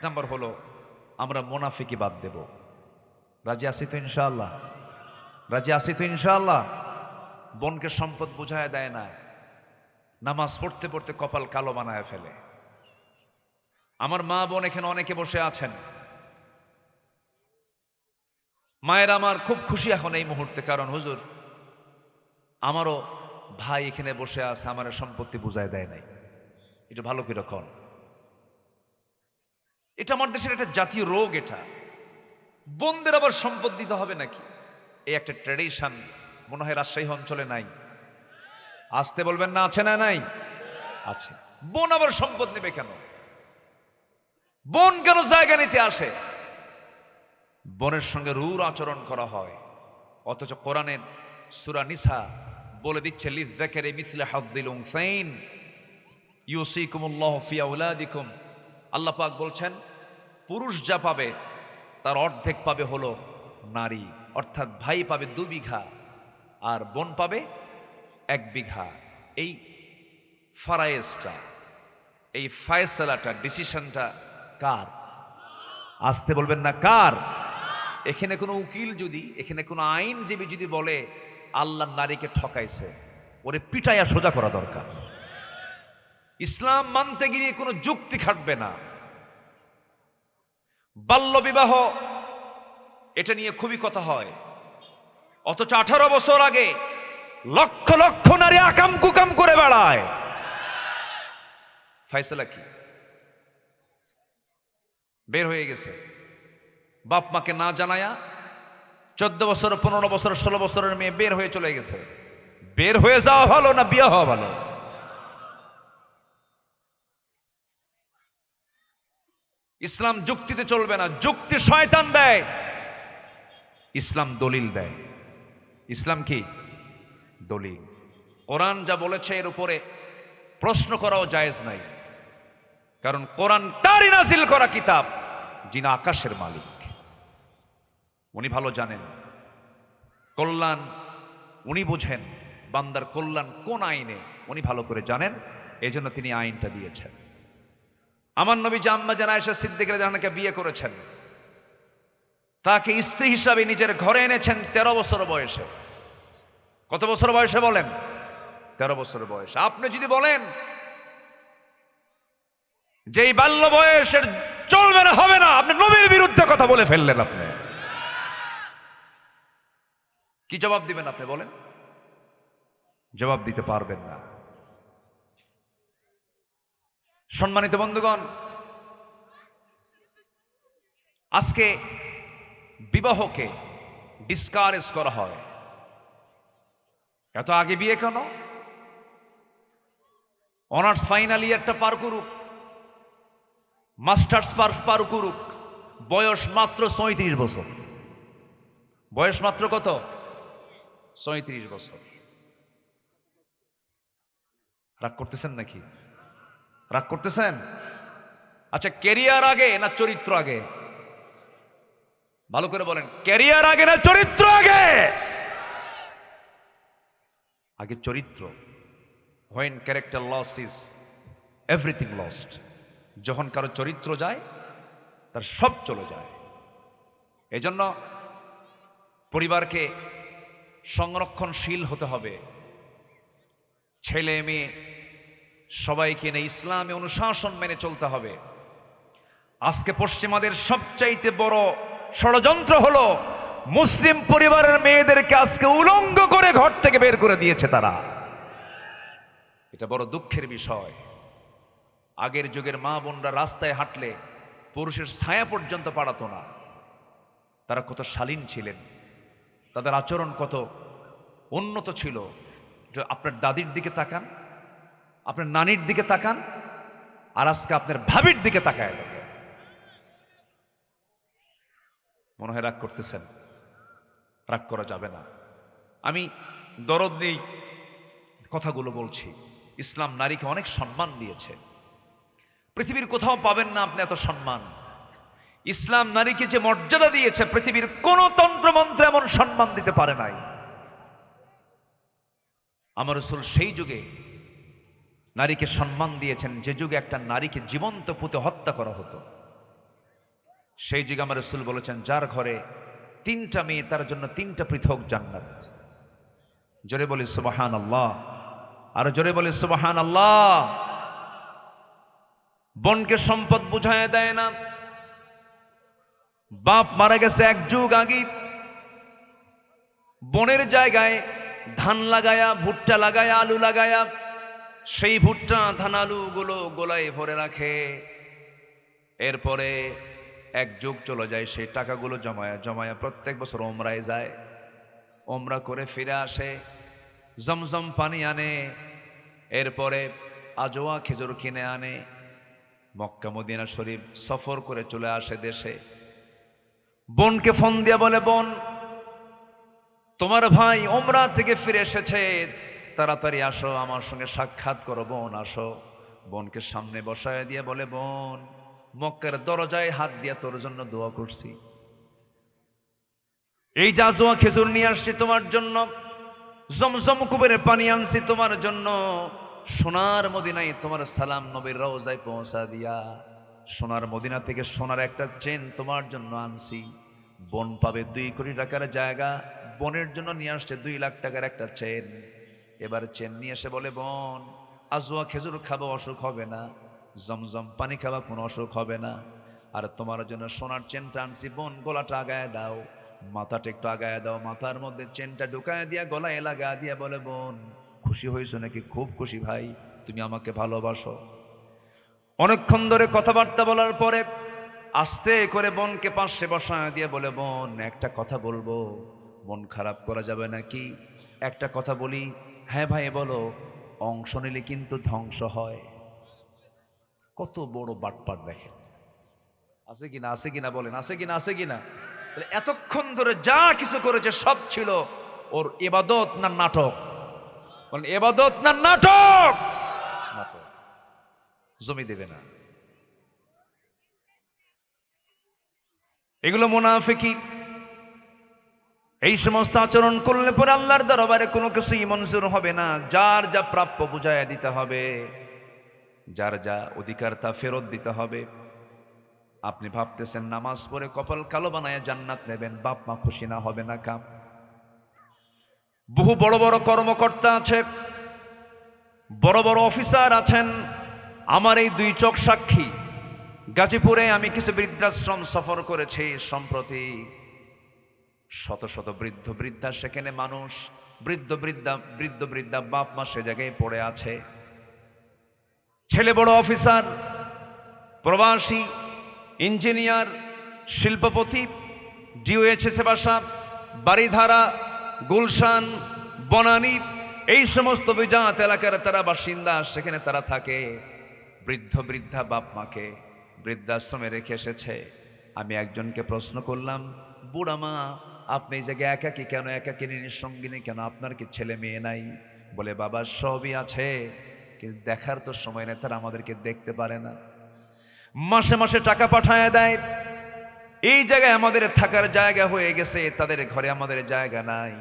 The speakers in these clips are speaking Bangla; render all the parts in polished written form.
নম্বর হলো আমরা মুনাফিকি বাদ দেব। রাজি আছি তো ইনশাআল্লাহ? রাজি আছি তো ইনশাআল্লাহ? বোনকে সম্পদ বুঝায় দেয় না, নামাজ পড়তে পড়তে কপাল কালো বানায় ফেলে। আমার মা বোন এখানে অনেকে বসে আছেন, মায়ের আমার খুব খুশি এখন এই মুহূর্তে, কারণ হুজুর আমারও ভাই এখানে বসে আছে, আমার সম্পত্তি বুঝায় দেয় নাই। এটা ভালো করে কর। এটা আমার দেশের একটা জাতীয় রোগ। এটা বোনদের আবার সম্পদ দিতে হবে নাকি? এই একটা ট্র্যাডিশন মনে হয় রাজশাহী অঞ্চলে নাই। আসতে বলবেন না, আছে না নাই? আছে। বোন আবার সম্পদ নেবে কেন? বোন কেন জায়গা নিতে আসে? বোনের সঙ্গে রূঢ় আচরণ করা হয়, অথচ কোরআনের সূরা নিসা বলে দিচ্ছে লিযযাকারি মিসলু হাযযিল উনসাইন ইউসিকুমুল্লাহু ফি আওলাদিকুম। আল্লাহ পাক বলছেন পুরুষ যা পাবে তার অর্ধেক পাবে হলো নারী, অর্থাৎ ভাই পাবে 2 বিঘা আর বোন পাবে 1 বিঘা। এই ফারায়েজটা, এই ফায়সালাটা, ডিসিশনটা কার? আসতে বলবেন না কার? এখানে কোনো উকিল যদি, এখানে কোনো আইনজীবী যদি বলে আল্লাহ নারীকে ঠকাইছে, ওরে পিটাইয়া সোজা করা দরকার। ইসলাম মানতে গিয়ে কোনো যুক্তি খাটবে না। বাল্য বিবাহ এটা নিয়ে খুবই কথা হয়, অথচ 18 বছর আগে লক্ষ লক্ষ নারী আকাম কুকাম করে বেড়ায়। ফায়সালা কি? বের হয়ে গেছে, বাপ মাকে না জানায়া 14 বছর, 15 বছর, 16 বছরের মেয়ে বের হয়ে চলে গেছে। বের হয়ে যাওয়া ভালো না বিয়ে হওয়া ভালো? ইসলাম যুক্তিতে চলবে না, যুক্তি শয়তান দেয়, ইসলাম দলিল দেয়। ইসলাম কি? দলিল। কোরআন যা বলেছে এর উপরে প্রশ্ন করাও জায়েজ নাই, কারণ কোরআন তারই নাজিল করা কিতাব, যিনি আকাশের মালিক। উনি ভালো জানেন, কল্যাণ উনি বুঝেন, বান্দার কল্যাণ কোন আইনে উনি ভালো করে জানেন, এজন্য তিনি আইনটা দিয়েছেন। আমার নবী আম্মা জান আয়েশা সিদ্দিকা রাদিয়াল্লাহু আনহাকে বিয়ে করেছেন, তাকে স্ত্রী হিসাবে নিজের ঘরে এনেছেন 13 বছর বয়সে। কত বছর বয়সে বলেন? 13 বছর বয়সে। আপনি যদি বলেন যে এই বাল্য বয়সের চলবে না, হবে না, আপনি নবীর বিরুদ্ধে কথা বলে ফেললেন। আপনি কি জবাব দিবেন? আপনি বলেন, জবাব দিতে পারবেন না। সম্মানিত বন্ধুগণ, আজকে বিবাহকে ডিসকারেজ করা হয়। এত আগে বিয়ে কেন? অনার্স ফাইনাল ইয়ারটা পার করুক, মাস্টার্স পার করুক, বয়স মাত্র 34 বছর। বয়স মাত্র কত? 34 বছর। রাগ করতেছেন নাকি? রাগ করতেছেন? আচ্ছা, ক্যারিয়ার আগে না চরিত্র আগে? ভালো করে বলেন, ক্যারিয়ার আগে না চরিত্র আগে? আগে চরিত্র। when character lost is everything lost। যখন কারো চরিত্র যায় তার সব চলে যায়। এজন্য পরিবারকে সংরক্ষণশীল হতে হবে। ছেলে মেয়ে সবাইকে নিয়ে ইসলামী অনুশাসন মেনে চলতে হবে। আজকে পশ্চিমাদের সবচাইতে বড় ষড়যন্ত্র হলো মুসলিম পরিবারের মেয়েদেরকে আজকে উলঙ্গ করে ঘর থেকে বের করে দিয়েছে তারা। এটা বড় দুঃখের বিষয়। আগের যুগের মা বোনরা রাস্তায় হাঁটলে পুরুষের ছায়া পর্যন্ত পাড়াতো না। তারা কত শালীন ছিলেন, তাদের আচরণ কত উন্নত ছিল। আপনার দাদির দিকে তাকান, আপনার নানির দিকে তাকান, আর আজকে আপনার ভাবির দিকে তাকায়। মনে হয় রাগ করতেছেন। রাগ করা যাবে না। আমি দরদ নেই কথাগুলো বলছি। ইসলাম নারীকে অনেক সম্মান দিয়েছে, পৃথিবীর কোথাও পাবেন না আপনি এত সম্মান। ইসলাম নারীকে যে মর্যাদা দিয়েছে পৃথিবীর কোন তন্ত্রমন্ত্র এমন সম্মান দিতে পারে নাই। আমার রাসূল সেই যুগে নারীকে সম্মান দিয়েছেন যে যুগে একটা নারীকে জীবন্ত পুঁতে হত্যা করা হতো। সেই যুগে আমার রাসূল বলেছেন, যার ঘরে 3টা মেয়ে তার জন্য 3টা পৃথক জান্নাত। জোরে বলি সুবহানাল্লাহ, আর জোরে বলি সুবহানাল্লাহ। বোনকে সম্পদ বুঝায় দেয় না। বাপ মারা গেছে এক যুগ আগে, বোনের জায়গায় ধান লাগায়া, ভুট্টা লাগায়া, আলু লাগায়া, সেই ভুট্টা ধান আলুগুলো গোলায় ভরে রাখে। এরপরে এক যুগ চলে যায়, সেই টাকাগুলো জমায়া জমায়া প্রত্যেক বছর ওমরায় যায়, ওমরা করে ফিরে আসে, জমজম পানি আনে, এরপরে আজোয়া খেজুর কিনে আনে, মক্কা মদিনা শরীফ সফর করে চলে আসে দেশে। বোনকে ফোন দিয়ে বলে, বোন তোমার ভাই ওমরা থেকে ফিরে এসেছে, তাড়াতাড়ি আসো, আমার সঙ্গে সাক্ষাৎ করো, বোন আসো। বোনকে সামনে বসায় দিয়ে বলে, বোন মক্কার দরজায় হাত দিয়ে তোর জন্য দোয়া করছি, এই জাজোয়া খেজুর নিয়ে আসছি তোমার জন্য, জমজম কুবের পানি আনছি তোমার জন্য, সোনার মদিনায় তোমার সালাম নবীর রওজায় পৌঁছা দিয়া, সোনার মদিনা থেকে সোনার একটা চেন তোমার জন্য আনছি। বোন পাবে 2 কোটি টাকার জায়গা, বোনের জন্য নিয়ে আসছে 2 লাখ টাকার একটা চেন। এবার চেন নিয়ে এসে বলে, বোন আজওয়া খেজুর খাবো, অসুখ হবে না, জমজম পানি খাওয়া কোনো অসুখ হবে না, আর তোমার জন্য সোনার চেনটা আনছি, বোন গলাটা আগায় দাও, মাথাটা একটু আগায় দাও, মাথার মধ্যে চেনটা ঢুকায় দিয়া গলায় লাগা দিয়া বলে, বোন খুশি হয়েছো নাকি? খুব খুশি ভাই, তুমি আমাকে ভালোবাসো। অনেকক্ষণ ধরে কথাবার্তা বলার পরে আস্তে করে বোনকে পাশে বসায় দিয়ে বলে, বোন একটা কথা বলবো, মন খারাপ করা যাবে নাকি? একটা কথা বলি। হ্যাঁ ভাই বলো। অংশ নিলে কিন্তু ধ্বংস হয়। কত বড় বাটপাট দেখেন, আছে কিনা, আছে কিনা বলেন, আছে কিনা, আছে কিনা? এতক্ষণ ধরে যা কিছু করেছে সব ছিল ওর ইবাদত না নাটক? বলেন ইবাদত না নাটক? নাটক। জমি দেবে না, এগুলো মুনাফিকি। এই সমস্ত আচরণ করলে পরে আল্লাহর দরবারে কোনো কিছুই মঞ্জুর হবে না। যার যা প্রাপ্য বুঝাইয়া দিতে হবে, যার যা অধিকার তা ফেরত দিতে হবে। আপনি ভাবতেছেন নামাজ পড়ে কপাল কালো বানায় জান্নাত নেবেন, বাপ মা খুশি না হবে না কাম। বহু বড় বড় কর্মকর্তা আছে, বড় বড় অফিসার আছেন, আমার এই 2 চোখ সাক্ষী। গাজীপুরে আমি কিছু বৃদ্ধাশ্রম সফর করেছি সম্প্রতি। শত শত বৃদ্ধ বৃদ্ধা সেখানে মানুষ, বৃদ্ধ বৃদ্ধা বাপ মা সে জায়গায় পড়ে আছে। ছেলে বড় অফিসার, প্রবাসী, ইঞ্জিনিয়ার, শিল্পপতি, ডিওএইচএস বাসা, বাড়িধারা, গুলশান, বনানী, এই সমস্ত বিজাত এলাকার তারা বাসিন্দা, সেখানে তারা থাকে। বৃদ্ধ বৃদ্ধা বাপ মাকে বৃদ্ধাশ্রমে রেখে এসেছে। আমি একজনকে প্রশ্ন করলাম, বুড়া মা আপনি এই জায়গায় একাকী কেন, একাকিনী নিঃসঙ্গিনী কেন, আপনার কি ছেলে মেয়ে নাই? বলে বাবা সবই আছে, কিন্তু দেখার তো সময় নেই, তারা আমাদেরকে দেখতে পারে না। মাসে মাসে টাকা পাঠায় দেয়, এই জায়গায় আমাদের থাকার জায়গা হয়ে গেছে, তাদের ঘরে আমাদের জায়গা নাই।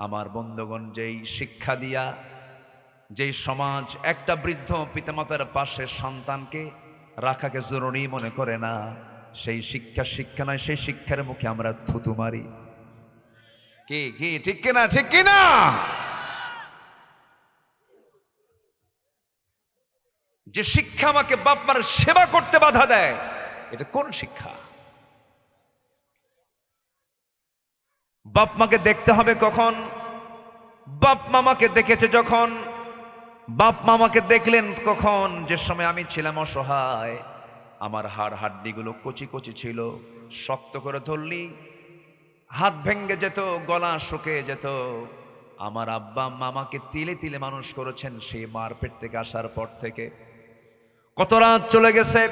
আমার বন্ধুগণ, যেই শিক্ষা দিয়া, যেই সমাজ একটা বৃদ্ধ পিতামাতার পাশে সন্তানকে রাখাকে জরুরি মনে করে না, সেই শিক্ষা নয়, সেই শিক্ষার মুখে আমরা থুতু মারি। কি কি ঠিক কিনা, ঠিক কিনা? যে শিক্ষা আমাকে বাপ মার সেবা করতে বাধা দেয়, এটা কোন শিক্ষা? বাপ মাকে দেখতে হবে কখন? বাপ মামাকে দেখেছে যখন। বাপ মামাকে দেখলেন কখন? যে সময় আমি ছিলাম অসহায়, আমার হাড় হাড্ডিগুলো কচি কচি ছিল, শক্ত করে ধরলি হাত ভেঙ্গে যেত, গলা শুকিয়ে যেত। আমার আব্বা মামাকে তিলে তিলে মানুষ করেছেন, সেই মার পেট থেকে আসার পর থেকে। কত রাত চলে গেছে,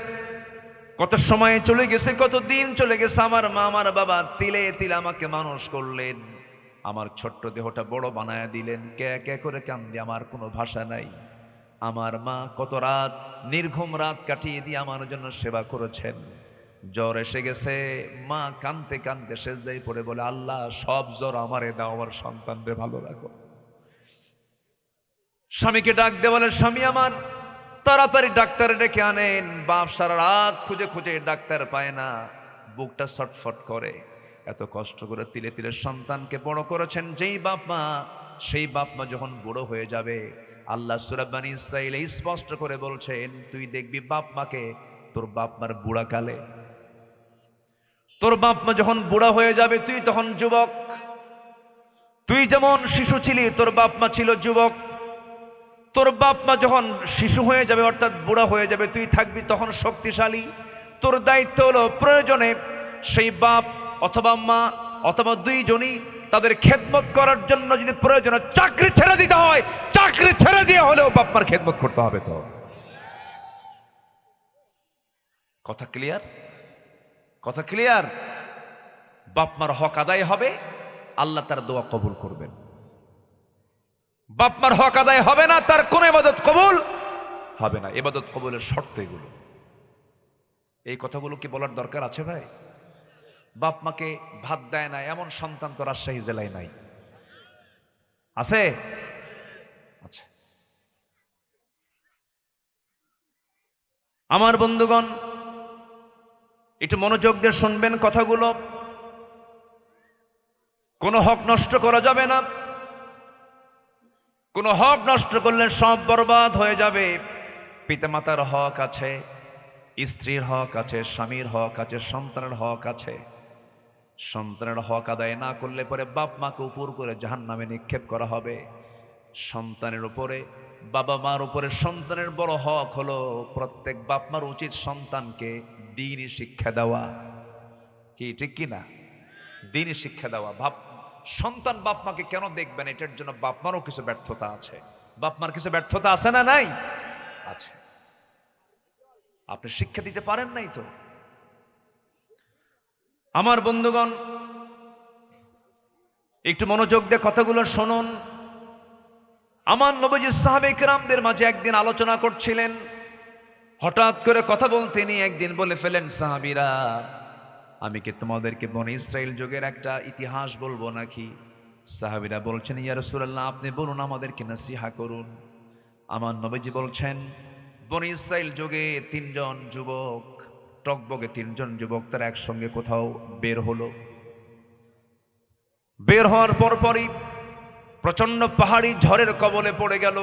কত সময় চলে গেছে, কত দিন চলে গেছে, আমার মা আমার বাবা তিলে তিলে আমাকে মানুষ করলেন, আমার ছোট্ট দেহটা বড় বানায় দিলেন। কে কে করে কান্দি, আমার কোনো ভাষা নাই। আমার মা কত রাত, নির্ঘুম রাত কাটিয়ে দিয়ে আমার জন্য সেবা করেছেন। জ্বর এসে গেছে, মা কানতে কানতে সেজদায় পড়ে বলে, আল্লাহ সব জ্বর আমারে দাও, আমার সন্তানরে ভালো রাখো। স্বামীকে ডাক দে, বলে স্বামী আমার তাড়াতাড়ি ডাক্তারে ডেকে আনেন। বাপ সারা রাত খুঁজে খুঁজে ডাক্তার পায় না, বুকটা ছটফট করে। এত কষ্ট করে তিলে তিলে সন্তানকে বড় করেছেন যেই বাপ মা, সেই বাপ মা যখন বুড়ো হয়ে যাবে, আল্লাহ সূরা বনী ইসরাঈলে স্পষ্ট করে বলছেন, তুই দেখবি বাপ মাকে তোর বাপ মার বুড়া কালে, তোর বাপ মা যখন বুড়া হয়ে যাবে তুই তখন যুবক। তুই যেমন শিশু ছিলি, তোর বাপ মা ছিল যুবক। তোর বাপ মা যখন শিশু হয়ে যাবে অর্থাৎ বুড়া হয়ে যাবে, তুই থাকবি তখন শক্তিশালী। তোর দায়িত্ব হলো প্রয়োজনে সেই বাপ অথবা মা অথবা দুইজনই তাদের খেদমত করার জন্য যদি প্রয়োজনে চাকরি ছেড়ে দিতে হয়, চাকরি ছেড়ে দিয়ে হলেও বাপ মার খেদমত করতে হবে। তো কথা ক্লিয়ার? কথা ক্লিয়ার? বাপ মার হক আদায় হবে, আল্লাহ তার দোয়া কবুল করবেন। বাপ মার হক আদায় হবে না, তার কোন ইবাদত কবুল হবে না। ইবাদত কবুলের শর্ত এগুলো। এই কথাগুলো কি বলার দরকার আছে ভাই? বাপ মাকে ভাত দেয় না এমন সন্তান তো রাজশাহী জেলায় নাই, আছে? আচ্ছা, আমার বন্ধুগণ একটু মনোযোগ দিয়ে শুনবেন কথাগুলো। কোনো হক নষ্ট করা যাবে না। কোনো হক নষ্ট করলে সব বরবাদ হয়ে যাবে। পিতামাতার হক আছে, স্ত্রীর হক আছে, স্বামীর হক আছে, সন্তানের হক আছে। সন্তানের হক আদায় না করলে পরে বাপ মাকে উপর করে জাহান্নামে নিক্ষেপ করা হবে। সন্তানের উপরে, বাবা মার উপরে সন্তানের বড় হক হলো, প্রত্যেক বাপ মার উচিত সন্তানকে দ্বীনি শিক্ষা দেওয়া। কি ঠিক কি না? দ্বীনি শিক্ষা দেওয়া। সন্তান বাপ মাকে কেন দেখবেন, এটার জন্য বাপ মারও কিছু ব্যর্থতা আছে। বাপ মার কিছু ব্যর্থতা আছে না নাই? আছে। আপনি শিক্ষা দিতে পারেন নাই তো। আমার বন্ধুগণ একটু মনোযোগ দিয়ে কথাগুলো শুনুন। আমার নবীজি সাহাবে কেরামদের মাঝে একদিন আলোচনা করছিলেন, হঠাৎ করে কথা বলতে নিয়ে একদিন বলে ফেলেন, সাহাবীরা আমি কি তোমাদেরকে বনী ইসরাইল যুগের একটা ইতিহাস বলবো নাকি? সাহাবীরা বলছেন, ইয়া রাসূলুল্লাহ আপনি বলুন, আমাদেরকে নসিহা করুন। আমার নবীজি বলছেন, বনী ইসরাইল যুগে তিনজন যুবক, টকবগে তিনজন যুবক তারা একসঙ্গে কোথাও বের হলো। বের হওয়ার পরপরই প্রচন্ড পাহাড়ি ঝড়ের কবলে পড়ে গেল।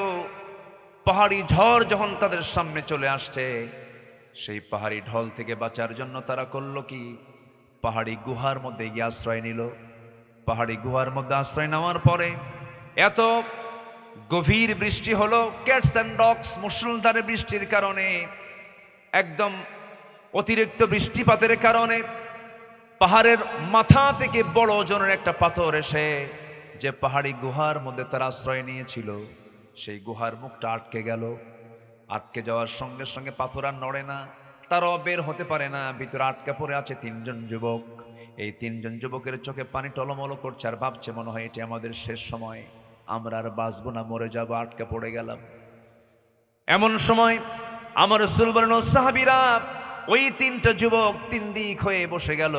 পাহাড়ি ঝড় যখন তাদের সামনে চলে আসছে, সেই পাহাড়ি ঢল থেকে বাঁচার জন্য তারা করলো কি, পাহাড়ি গুহার মধ্যে গিয়ে আশ্রয় নিল। পাহাড়ি গুহার মধ্যে আশ্রয় নেওয়ার পরে এত গভীর বৃষ্টি হলো, ক্যাটস অ্যান্ড ডগস, মুষলধারে বৃষ্টির কারণে, একদম অতিরিক্ত বৃষ্টিপাতের কারণে পাহাড়ের মাথা থেকে বড় ওজনের একটা পাথর এসে যে পাহাড়ি গুহার মধ্যে তারা আশ্রয় নিয়েছিল, সেই গুহার মুখটা আটকে গেল। আটকে যাওয়ার সঙ্গে সঙ্গে পাথর আর নড়ে না, তারাও বের হতে পারে না। ভিতরে আটকা পড়ে আছে তিনজন যুবক। এই তিনজন যুবকের চোখে পানি টলমল করছে আর ভাবছে, মনে হয় এটি আমাদের শেষ সময়, আমরা আর বাঁচবো না, মরে যাবো, আটকা পড়ে গেলাম। এমন সময় আমার রাসূল বলেন, সাহাবীরা ওই তিনটা যুবক তিন দিক হয়ে বসে গেল।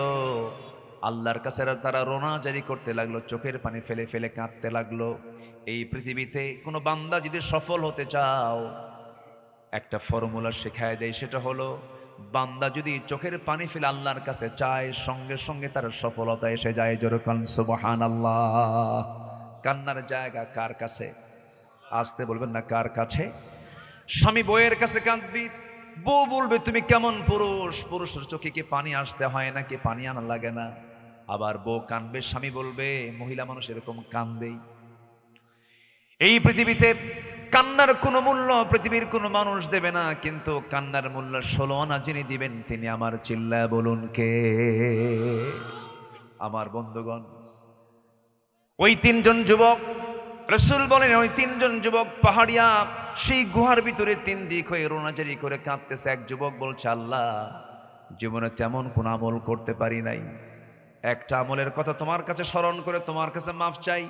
আল্লাহর কাছে তারা রোনা জারি করতে লাগলো, চোখের পানি ফেলে ফেলে কাঁদতে লাগলো। এই পৃথিবীতে কোনো বান্দা যদি সফল হতে চাও, একটা ফর্মুলা শেখায় দেয়, সেটা হলো বান্দা যদি চোখের পানি ফেলে আল্লাহর কাছে চায়, সঙ্গে সঙ্গে তার সফলতা এসে যায়। জোরে কান সুবহানাল্লাহ। কান্নার জায়গা কার কাছে? আসতে বলবেন না, কার কাছে? স্বামী বউয়ের কাছে কাঁদবি, বউ বলবে তুমি কেমন পুরুষ, পুরুষের চোখে কি পানি আসতে হয় নাকি পানি আনা লাগে না? আবার বউ কাঁদবে, স্বামী বলবে মহিলা মানুষ এরকম কান্দেই। এই পৃথিবীতে কান্নার কোনো মূল্য পৃথিবীর কোনো মানুষ দেবে না, কিন্তু কান্নার মূল্য 16 আনা যিনি দিবেন তিনি আমার। চিল্লায় বলুন কে? আমার বন্ধুগণ ওই তিনজন যুবক, রাসূল বলেন ওই তিনজন যুবক পাহাড়িয়া সেই গুহার ভিতরে তিন দিক হয়ে রোনাজারি করে কাঁদতেছে। এক যুবক বলছে, আল্লাহ জীবনে তেমন কোন আমল করতে পারি নাই, একটা আমলের কথা তোমার কাছে স্মরণ করে তোমার কাছে মাফ চাই।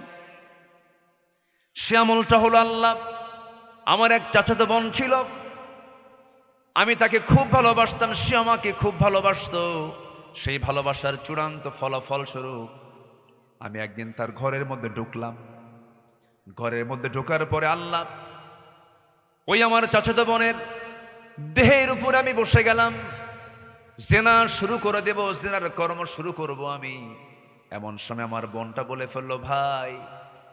সে আমলটা হলো, আল্লাহ আমার এক চাচাতো বোন ছিল, আমি তাকে খুব ভালোবাসতাম, সে আমাকে খুব ভালোবাসতো। সেই ভালোবাসার চূড়ান্ত ফলাফল স্বরূপ আমি একদিন তার ঘরের মধ্যে ঢুকলাম। ঘরের মধ্যে ঢোকার পরে আল্লাহ ওই আমার চাচাতো বোনের দেহের উপরে আমি বসে গেলাম। জেনা শুরু করে দেব, জেনার কর্ম শুরু করব আমি। এমন সময় আমার বোনটা বলে ফেললো, ভাই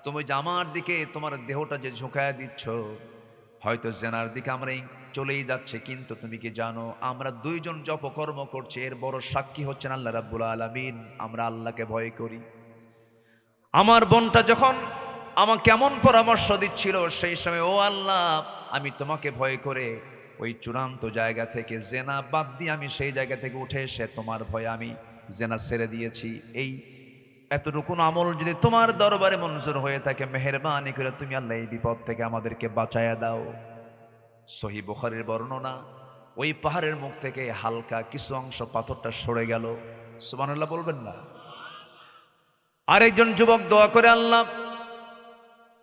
তুমি যে আমার দিকে তোমার দেহটা যে ঝুঁকায় দিচ্ছ, হয়তো জেনার দিকে আমরা চলেই যাচ্ছে, কিন্তু তুমি কি জানো আমরা দুইজন যে অপকর্ম করছি এর বড় সাক্ষী হচ্ছেন আল্লাহ রাব্বুল আলামিন। আমরা আল্লাহকে ভয় করি। আমার বোনটা যখন আমাকে এমন পরামর্শ দিচ্ছিল, সেই সময় ও আল্লাহ, আমি তোমাকে ভয় করে ওই চূড়ান্ত জায়গা থেকে জেনা বাদ দিয়ে আমি সেই জায়গা থেকে উঠে এসে তোমার ভয়ে আমি জেনা ছেড়ে দিয়েছি। এই এতটুকু আমল যদি তোমার দরবারে মঞ্জুর হয়ে থাকে, মেহেরবানি করে তুমি আল্লাহ এই বিপদ থেকে আমাদেরকে বাঁচায়া দাও। সহিহ বুখারীর বর্ণনা, ওই পাহাড়ের মুখ থেকে হালকা কিছু অংশ পাথরটা সরে গেল। সুবহানাল্লাহ বলবেন না? আরেকজন যুবক দোয়া করে, আল্লাহ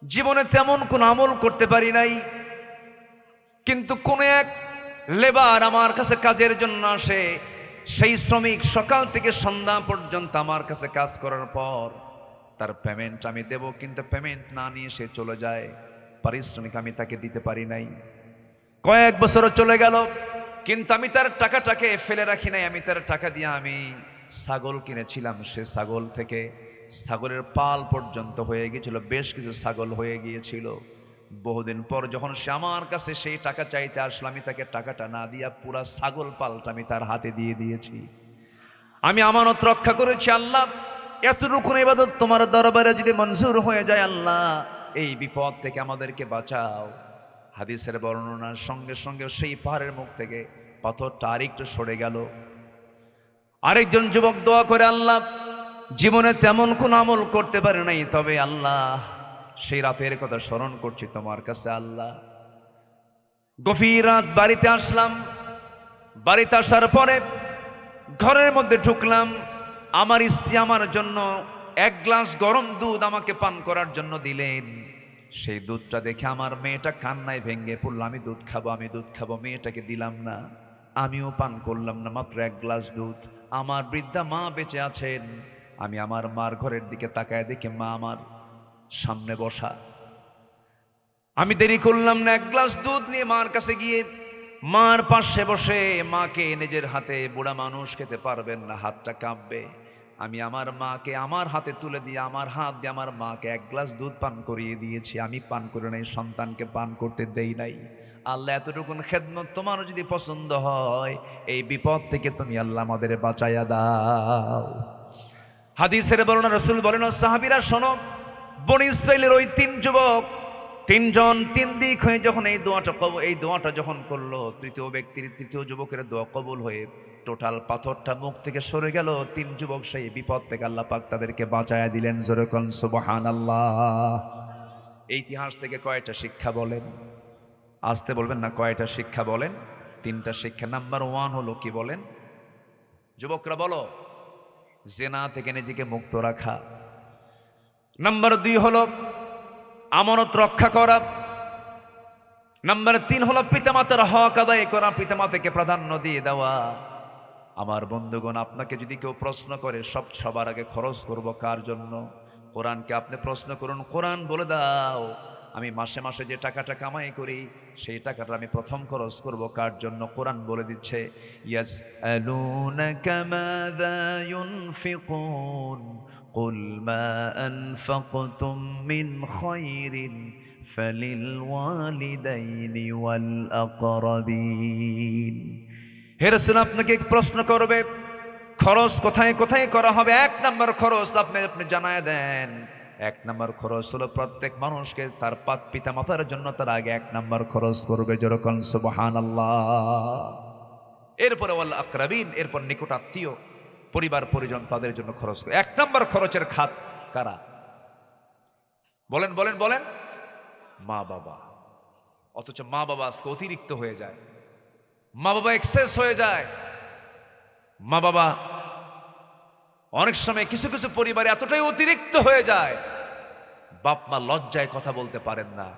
জীবনে তেমন কোন আমল করতে পারি নাই, কিন্তু কোন এক লেবার আমার কাছে কাজের জন্য আসে, সেই শ্রমিক সকাল থেকে সন্ধ্যা পর্যন্ত আমার কাছে কাজ করার পর তার পেমেন্ট আমি দেব, কিন্তু পেমেন্ট না নিয়ে সে চলে যায়, পারিশ্রমিক আমি তাকে দিতে পারি নাই। কয়েক বছরও চলে গেল, কিন্তু আমি তার টাকাটাকে ফেলে রাখি নাই। আমি তার টাকা দিয়ে আমি ছাগল কিনেছিলাম, সে ছাগল থেকে ছাগলের পাল পর্যন্ত হয়ে গিয়েছিল, বেশ কিছু ছাগল হয়ে গিয়েছিল। বহুদিন পর যখন সে আমার কাছে সেই টাকা চাইতে আসলো, আমি তাকে টাকাটা না দিয়া পুরা ছাগল পালটা আমি তার হাতে দিয়ে দিয়েছি। আমি আমানত রক্ষা করেছি। আল্লাহ এতটুকু ইবাদত তোমার দরবারে যদি মঞ্জুর হয়ে যায়, আল্লাহ এই বিপদ থেকে আমাদেরকে বাঁচাও। হাদিসের বর্ণনার সঙ্গে সঙ্গে সেই পাহাড়ের মুখ থেকে পাথরটা আরেকটু সরে গেল। আরেকজন যুবক দোয়া করে, আল্লাহ জীবনে তেমন কোন আমল করতে পারে নাই, তবে আল্লাহ সেই রাতের কথা স্মরণ করছি তোমার কাছে। আল্লাহ গভীর রাত বাড়িতে আসলাম, বাড়িতে আসার পরে ঘরের মধ্যে ঢুকলাম। আমার স্ত্রী আমার জন্য এক গ্লাস গরম দুধ আমাকে পান করার জন্য দিলেন। সেই দুধটা দেখে আমার মেয়েটা কান্নায় ভেঙে পড়লো, আমি দুধ খাবো, আমি দুধ খাবো। মেয়েটাকে দিলাম না, আমিও পান করলাম না, মাত্র এক গ্লাস দুধ। আমার বৃদ্ধা মা বেঁচে আছেন। আমি আমার মার ঘরের দিকে তাকায় দেখি মা আমার সামনে বসা। আমি দেরি করলাম না, এক গ্লাস দুধ নিয়ে মার কাছে গিয়ে মার পাশে বসে মাকে নিজের হাতে, বুড়া মানুষ খেতে পারবেন না, হাতটা কাঁপবে, আমি আমার মাকে আমার হাতে তুলে দিয়ে আমার হাত দিয়ে আমার মাকে এক গ্লাস দুধ পান করিয়ে দিয়েছি। আমি পান করে নাই, সন্তানকে পান করতে দেই নাই। আল্লাহ এতটুকুন খেদমত তোমার যদি পছন্দ হয়, এই বিপদ থেকে তুমি আল্লাহ আমাদের বাঁচাইয়া দাও। হাদিসের বর্ণনা, রাসূল বলেন, সাহাবীরা শোনো, বনী ইসরাইলের ওই তিন যুবক, তিনজন তিন দিক হয়ে যখন এই দোয়াটা যখন করলো, তৃতীয় যুবকের দোয়া কবুল হয়ে টোটাল পাথরটা মুখ থেকে সরে গেল। তিন যুবক সেই বিপদ থেকে আল্লাহ পাক তাদেরকে বাঁচায়া দিলেন। জোরে কোন সুবহানাল্লাহ। এই ইতিহাস থেকে কয়টা শিক্ষা বলেন? আসতে বলবেন না, কয়টা শিক্ষা বলেন? তিনটা শিক্ষা। নাম্বার 1 হলো কি বলেন যুবকরা, বলো? জেনা থেকে নিজেকে মুক্ত রাখা। নাম্বার 2 হলো আমানত রক্ষা করা। নাম্বার 3 হলো পিতামাতার হক আদায় করা, পিতামাতাকে প্রাধান্য দিয়ে দেওয়া। আমার বন্ধুগণ, আপনাকে যদি কেউ প্রশ্ন করে সবার আগে খরচ করব কার জন্য, কোরআনকে আপনি প্রশ্ন করুন, কোরআন বলে দাও আমি মাসে মাসে যে টাকাটা কামাই করি সেই টাকাটা আমি প্রথম খরচ করব কার জন্য। কোরআন বলে দিচ্ছে, ইয়াসআলুনাকা মাযা ইউনফিকুন কুল মা আনফাকতুম মিন খায়রিন ফালিল ওয়ালিদাইনি ওয়াল আকরাবিন। হে রাসূল, আপনাকে প্রশ্ন করবে খরচ কোথায় কোথায় করা হবে। 1 নম্বর খরচ আপনি জানায় দেন। 1 নম্বর খরচ হলো প্রত্যেক মানুষকে তার পিতা মাতার জন্য তার আগে 1 নম্বর খরচ করবে। যেরকম সুবহানাল্লাহ। এরপরে ওয়াল আকরাবিন, এরপর নিকট আত্মীয়, পরিবার পরিজন, তাদের জন্য খরচ করে। 1 নম্বর খরচের খাত কারা? বলেন বলেন বলেন। মা বাবা। অথচ মা বাবা আজকে অতিরিক্ত হয়ে যায়, মা বাবা এক্সেস হয়ে যায়। মা বাবা অনেক সময় কিছু কিছু পরিবারে এতটাই অতিরিক্ত হয়ে যায়, বাপ মা লজ্জায় কথা বলতে পারেন না।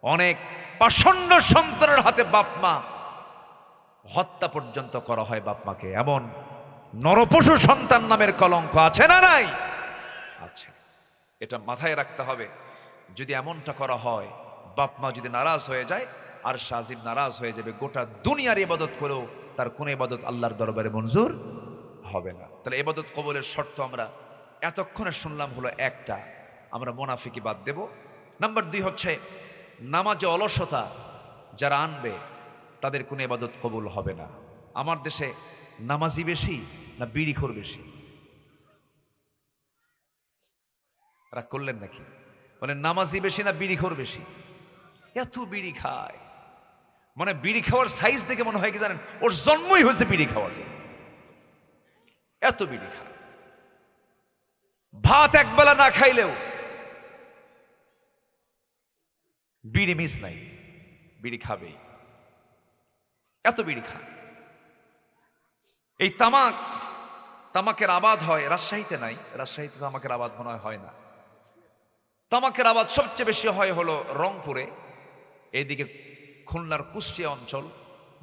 অনেক পাষণ্ড সন্তানের হাতে বাপ মা হত্যা পর্যন্ত করা হয় বাপ মাকে। এমন নরপশু সন্তান নামের কলঙ্ক আছে না নাই? আছে। এটা মাথায় রাখতে হবে। যদি এমনটা করা হয়, বাপ মা যদি নারাজ হয়ে যায়, আর শাজিব নারাজ হয়ে যাবে। গোটা দুনিয়ার ইবাদত করেও তার কোনো ইবাদত আল্লাহর দরবারে মঞ্জুর হবে না। তাহলে ইবাদত কবুলের শর্ত আমরা এতক্ষণে শুনলাম হলো একটা, আমরা মুনাফিকি বাদ দেব। নাম্বার 2 হচ্ছে নামাজে অলসতা যারা আনবে তাদের কোনো ইবাদত কবুল হবে না। আমার দেশে নামাজি বেশি না বিড়িখোর বেশি? রাগ করলেন নাকি? মানে নামাজি বেশি না বিড়িখোর বেশি? এত বিড়ি খায়, মানে বিড়ি খাওয়ার সাইজ দেখে মনে হয় কি জানেন, ওর জন্মই হয়েছে বিড়ি খাওয়ার জন্য। এত বিড়ি খায়, ভাত একবেলা না খাইলেও বিড়ি মিস নাই, বিড়ি খাবেই, এত বিড়ি খায়। এই তামাকের আবাদ হয় রাজশাহীতে, নাই রাজশাহীতে তামাকের আবাদ মনে হয় না। তামাকের আবাদ সবচেয়ে বেশি হয় হলো রংপুরে, এইদিকে খুলনার কুষ্টিয়া অঞ্চল,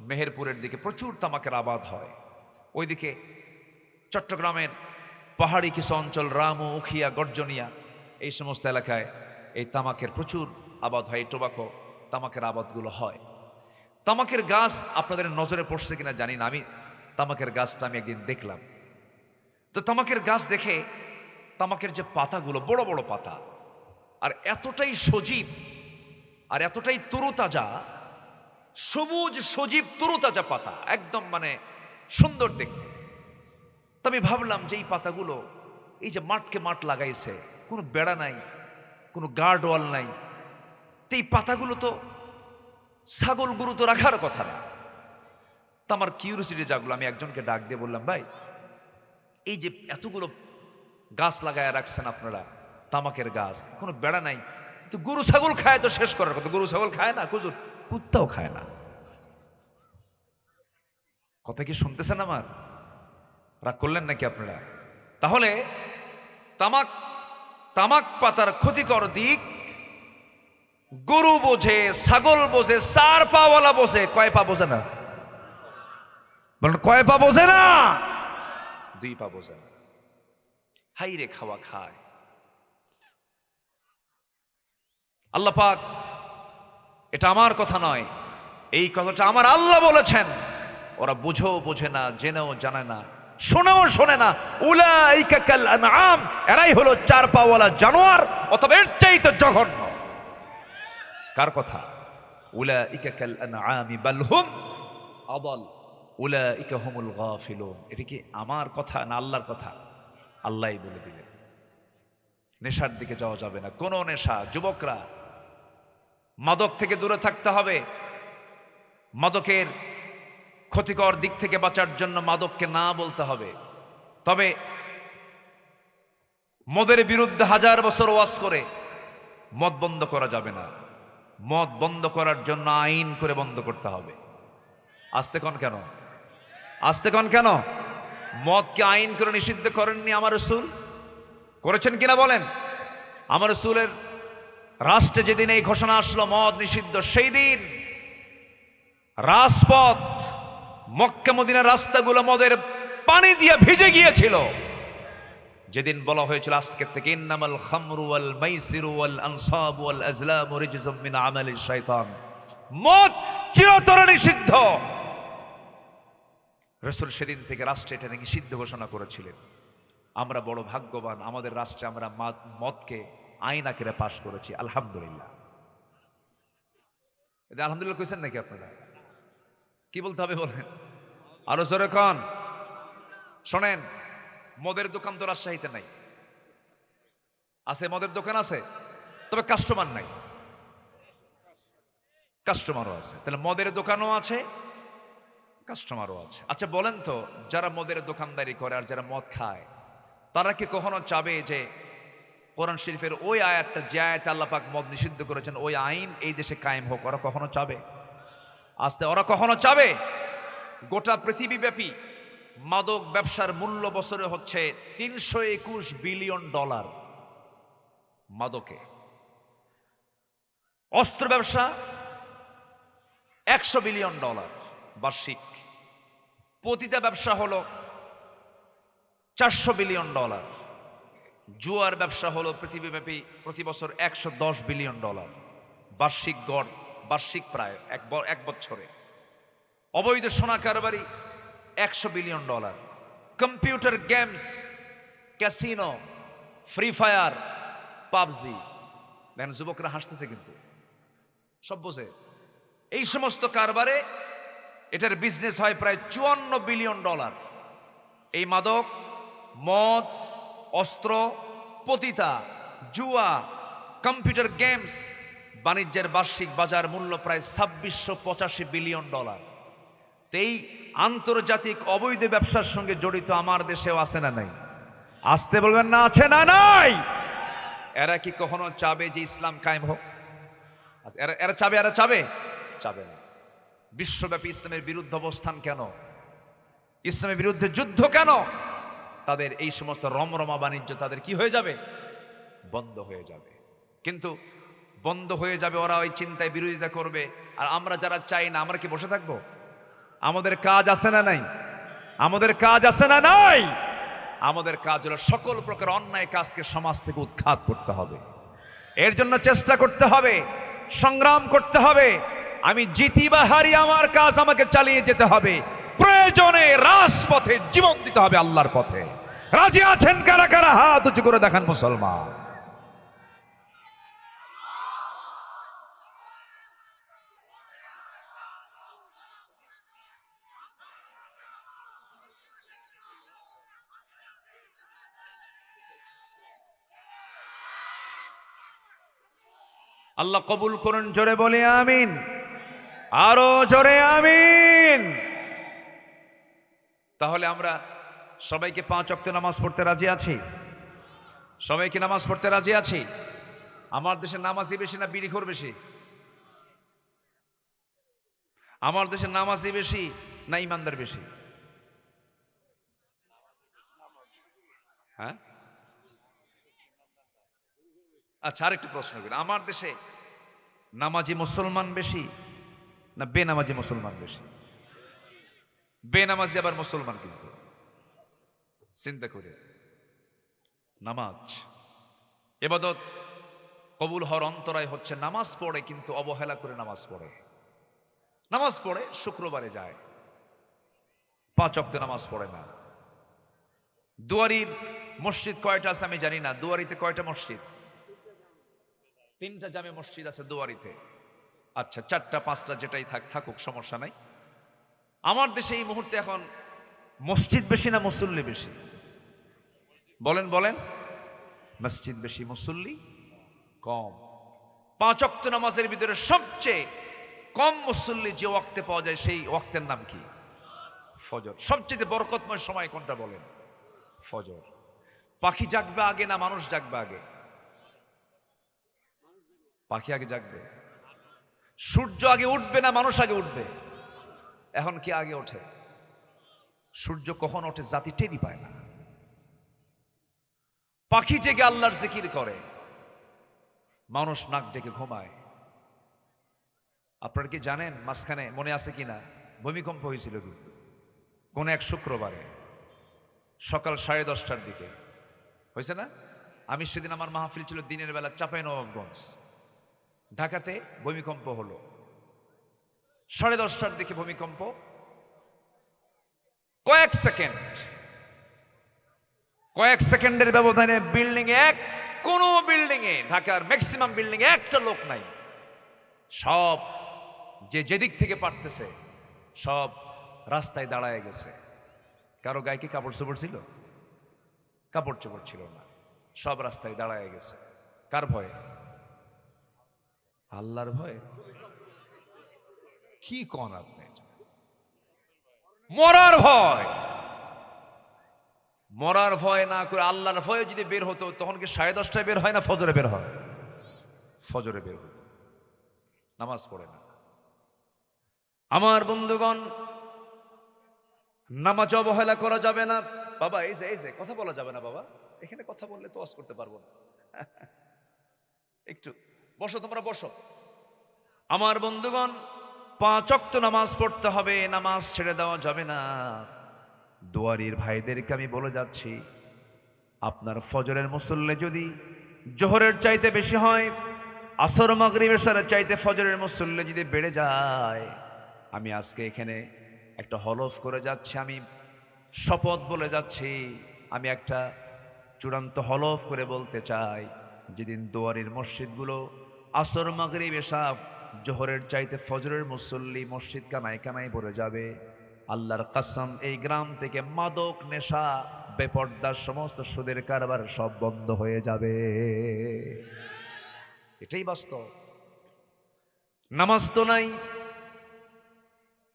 মেহেরপুরের দিকে প্রচুর তামাকের আবাদ হয়। ওইদিকে চট্টগ্রামের পাহাড়ি কিছু অঞ্চল, রামু, উখিয়া, গর্জনিয়া, এই সমস্ত এলাকায় এই তামাকের প্রচুর আবাদ হয়। এই টোবাকো তামাকের আবাদগুলো হয়। তামাকের গাছ আপনাদের নজরে পড়ছে কিনা জানি না, আমি তামাকের গাছটা আমি একদিন দেখলাম। তো তামাকের গাছ দেখে, তামাকের যে পাতাগুলো বড় বড় পাতা, আর এতটাই সজীব আর এতটাই তরুতাজা, সবুজ সজীব তরুতাজা পাতা, একদম মানে সুন্দর দেখতে। তো আমি ভাবলাম যে এই পাতাগুলো, এই যে মাঠকে মাঠ লাগাইছে, কোনো বেড়া নাই, কোনো গার্ড ওয়াল নাই, তো এই পাতাগুলো তো ছাগল গরু তো রাখার কথা না। তো আমার কিউরিওসিটি জাগলো, আমি একজনকে ডাক দিয়ে বললাম, ভাই এই যে এতগুলো গাছ লাগায় রাখছেন আপনারা, তামাকের গাছ, কোনো বেড়া নাই, তো গরু ছাগল খায় তো শেষ করার কথা। গরু ছাগল খায় না, কুত্তাও খায় না। কথা কি শুনতেছেন আমার? রাগ করলেন নাকি আপনারা? তাহলে তামাক পাতার ক্ষতিকর দিক গরু বোঝে, ছাগল বোঝে, 4 পাওয়ালা বোঝে, কয় পা বোঝে না? বলেন কয় পা বোঝে না? 2 পা বোঝে না। হাইরে খাওয়া খায়। আল্লাহ পাক, এটা আমার কথা নয়, এই কথাটা আমার আল্লাহ বলেছেন। ওরা বুঝেও বোঝে না, জেনেও জানে না, শোনেও শোনে না। উলাইকা কাল আনআম, এরাই হলো 4 পাওয়ালা জানোয়ার, অথবা এর চাইতে জঘন্য। কার কথা? উলাইকা কাল আনআমি বাল হুম আদাল উলাইকা হুমুল গাফিলুন। এটা কি আমার কথা না আল্লাহর কথা? আল্লাহই বলে দিলেন। নেশার দিকে যাওয়া যাবে না, কোন নেশা। যুবকরা, মাদক থেকে দূরে থাকতে হবে। মাদকের ক্ষতিকর দিক থেকে বাঁচার জন্য মাদককে না বলতে হবে। তবে মদের বিরুদ্ধে 1000 বছর ওয়াজ করে মদ বন্ধ করা যাবে না। মদ বন্ধ করার জন্য আইন করে বন্ধ করতে হবে। আস্তে কন কেন? আস্তে কন কেন? মদকে আইন করে নিষিদ্ধ করেননি আমার রাসূল? করেছেন কিনা বলেন? আমার রাসূলের রাষ্ট্রে যেদিন এই ঘোষণা আসলো মদ নিষিদ্ধ, সেই দিন রাজপথ, মক্কা মদিনার রাস্তাগুলো মদের পানি দিয়ে ভিজে গিয়েছিল। যেদিন বলা হয়েছিল আজকের থেকে ইন্নামাল খামরু ওয়াল মাইসিরু ওয়াল আনসাবু ওয়াল আজলামু রিজসুম মিন আমালিশ শাইতান, মদ চিরতরে নিষিদ্ধ। রাসূল সেদিন থেকে রাষ্ট্রে এটা নিষিদ্ধ ঘোষণা করেছিলেন। আমরা বড় ভাগ্যবান, আমাদের রাষ্ট্রে আমরা মদকে আইন আকারে পাশ করেছি, আলহামদুলিল্লাহ। আলহামদুলিল্লাহ কইছেন নাকি আপনারা? কি বলতে হবে বলেন? আরো জোরে কন। শোনেন, মদের দোকান তো রাজশাহীতে নাই। আছে মদের দোকান আছে, তবে কাস্টমার নাই। কাস্টমারও আছে, তাহলে মদের দোকানও আছে, কাস্টমারও আছে। আচ্ছা বলেন তো, যারা মদের দোকানদারি করে আর যারা মদ খায়, তারা কি কখনো চাবে যে কোরআন শরীফের ওই আয়াতটা, যে আয়াতে আল্লাহ পাক মদ নিষিদ্ধ করেছেন, ওই আইন এই দেশে কায়েম হোক? ওরা কখনো চাবে? আস্তে, ওরা কখনো চাবে? গোটা পৃথিবীব্যাপী মাদক ব্যবসার মূল্য বছরে হচ্ছে $321 বিলিয়ন। মাদকে। অস্ত্র ব্যবসা $100 বিলিয়ন বার্ষিক। পতিতা ব্যবসা হলো $400 বিলিয়ন। জুয়ার ব্যবসা হলো পৃথিবীব্যাপী প্রতি বছর $110 বিলিয়ন বার্ষিক গড়, বার্ষিক প্রায় এক বছরে। অবৈধ সোনা কারবারি $100 billion. Computer games, casino, free fire, PUBG. দেখেন যুবকরা হাসতেছে, কিন্তু সব বোঝে। এই সমস্ত কারবারে এটার বিজনেস হয় প্রায় $54 বিলিয়ন। এই মাদক, মদ, অস্ত্র, পতিতা, জুয়া, কম্পিউটার গেমস বাণিজ্যের বার্ষিক বাজার মূল্য প্রায় $2685 বিলিয়ন। এই আন্তর্জাতিক অবৈধ ব্যবসার সঙ্গে জড়িত আমার দেশেও আছে না নাই? আসতে বলবেন না, আছে না নাই? এরা কি কখনো চাবে যে ইসলাম কায়েম হোক? এরা চাবে? এরা চাবে? চাবে না। বিশ্বব্যাপী ইসলামের বিরুদ্ধে অবস্থান কেন? ইসলামের বিরুদ্ধে যুদ্ধ কেন? তাদের এই সমস্ত রমরমা বাণিজ্য তাদের কি হয়ে যাবে? বন্ধ হয়ে যাবে। কিন্তু বন্ধ হয়ে যাবে, ওরা ওই চিন্তায় বিরোধিতা করবে। আর আমরা যারা চাই না, আমরা কি বসে থাকবো? আমাদের কাজ আছে না নাই? আমাদের কাজ আছে না নাই? আমাদের কাজ হলো সকল প্রকার অন্যায় কাজকে সমাজ থেকে উৎখাত করতে হবে। এর জন্য চেষ্টা করতে হবে, সংগ্রাম করতে হবে। আমি জিতি বা হারি, আমার কাজ আমাকে চালিয়ে যেতে হবে। প্রয়োজনে রাজপথে জীবন দিতে হবে আল্লাহর পথে। রাজি আছেন কারা কারা? হাত উঁচু করে দেখান মুসলমান। আল্লাহ কবুল করুন, জোরে বলি আমিন, আরো জোরে আমিন। তাহলে আমরা সবাইকে 5 ওয়াক্ত নামাজ পড়তে রাজি আছি? সবাইকে নামাজ পড়তে রাজি আছি? আমার দেশে নামাজি বেশি না বিড়িখোর বেশি? আমার দেশে নামাজি বেশি না ইমানদার বেশি? হ্যাঁ, আচ্ছা, আরেকটা প্রশ্ন করি। আমার দেশে নামাজি মুসলমান বেশি না বেনামাজি মুসলমান বেশি? বেনামাজি আবার মুসলমান, কিন্তু চিন্তা করে। নামাজ ইবাদত কবুল হওয়ার অন্তরায় হচ্ছে নামাজ পড়ে কিন্তু অবহেলা করে নামাজ পড়ে। নামাজ পড়ে, শুক্রবারে যায়, 5 ওয়াক্ত নামাজ পড়ে না। দুয়ারির মসজিদ কয়টা আছে আমি জানি না। দুয়ারিতে কয়টা মসজিদ? 3টা জামে মসজিদ আছে দুয়ারিতে। আচ্ছা, 4টা 5টা যেটাই থাকুক, সমস্যা নাই। আমার দেশে এই মুহূর্তে এখন মসজিদ বেশি না মুসল্লি বেশি? বলেন বলেন। মসজিদ বেশি, মুসল্লি কম। 5 ওয়াক্ত নামাজের ভিতরে সবচেয়ে কম মুসল্লি যে ওয়াক্তে পাওয়া যায়, সেই ওয়াক্তের নাম কি? ফজর। সবচেয়ে বরকতময় সময় কোনটা বলেন? ফজর। পাখি জাগবে আগে না মানুষ জাগবে আগে? পাখি আগে জাগবে। সূর্য আগে উঠবে না মানুষ আগে উঠবে? এখন কি আগে ওঠে? সূর্য কখন ওঠে জাতি টেরই পায় না। পাখি জেগে আল্লাহর জিকির করে, মানুষ নাক ডেকে ঘুমায়। আপনারা কি জানেন মাঝখানে, মনে আছে কিনা, ভূমিকম্প হয়েছিল কিন্তু কোন এক শুক্রবারে সকাল 10:30টার দিকে, হয়েছে না? আমি সেদিন, আমার মাহফিল ছিল দিনের বেলা চাঁপাইনবাবগঞ্জ, ঢাকাতে ভূমিকম্প হলো 10:30টার দিকে। ভূমিকম্প কয়েক সেকেন্ডের ব্যবধানে বিল্ডিং কোন বিল্ডিং এ, ঢাকার ম্যাক্সিমাম বিল্ডিং এ একটা লোক নাই। সব যেদিক থেকে পারতেছে সব রাস্তায় দাঁড়ায় গেছে। কারো গায়ে কি কাপড় চোপড় ছিল? কাপড় চোপড় ছিল না, সব রাস্তায় দাঁড়ায় গেছে। কার ভয়ে? আল্লাহর ভয়ে। কি কোন আপনি? মরার ভয়। মরার ভয় না করে আল্লাহর ভয়ে যদি বের হতো, তখন কি 10:30টায় বের হয় না ফজরে বের হয়? ফজরে বের হতো। নামাজ পড়ে না। আমার বন্ধুগণ, নামাজ অবহেলা করা যাবে না। বাবা এই যে কথা বলা যাবে না বাবা, এখানে কথা বললে তো ওয়াজ করতে পারবো না। একটু বসো, তোমরা বসো। আমার বন্ধুগণ, 5 ওয়াক্ত নামাজ পড়তে হবে, নামাজ ছেড়ে দেওয়া যাবে না। দুয়ারির ভাইদেরকে আমি বলে যাচ্ছি, আপনার ফজরের মুসল্লি যদি জোহরের চাইতে বেশি হয়, আসর মাগরিব এশারের চাইতে ফজরের মুসল্লি যদি বেড়ে যায়, আমি আজকে এখানে একটা হলফ করে যাচ্ছি, আমি শপথ বলে যাচ্ছি, আমি একটা চূড়ান্ত হলফ করে বলতে চাই, যেদিন দুয়ারের মসজিদগুলো আসর মাগরিব এশা জোহরের চাইতে ফজরের মুসল্লি মসজিদ কানায় কানায় ভরে যাবে, আল্লাহর কসম এই গ্রাম থেকে মাদক নেশা বেপর্দার সমস্ত সুদের কারবার সব বন্ধ হয়ে যাবে। এটাই বাস্তব। নামাজ তো নাই,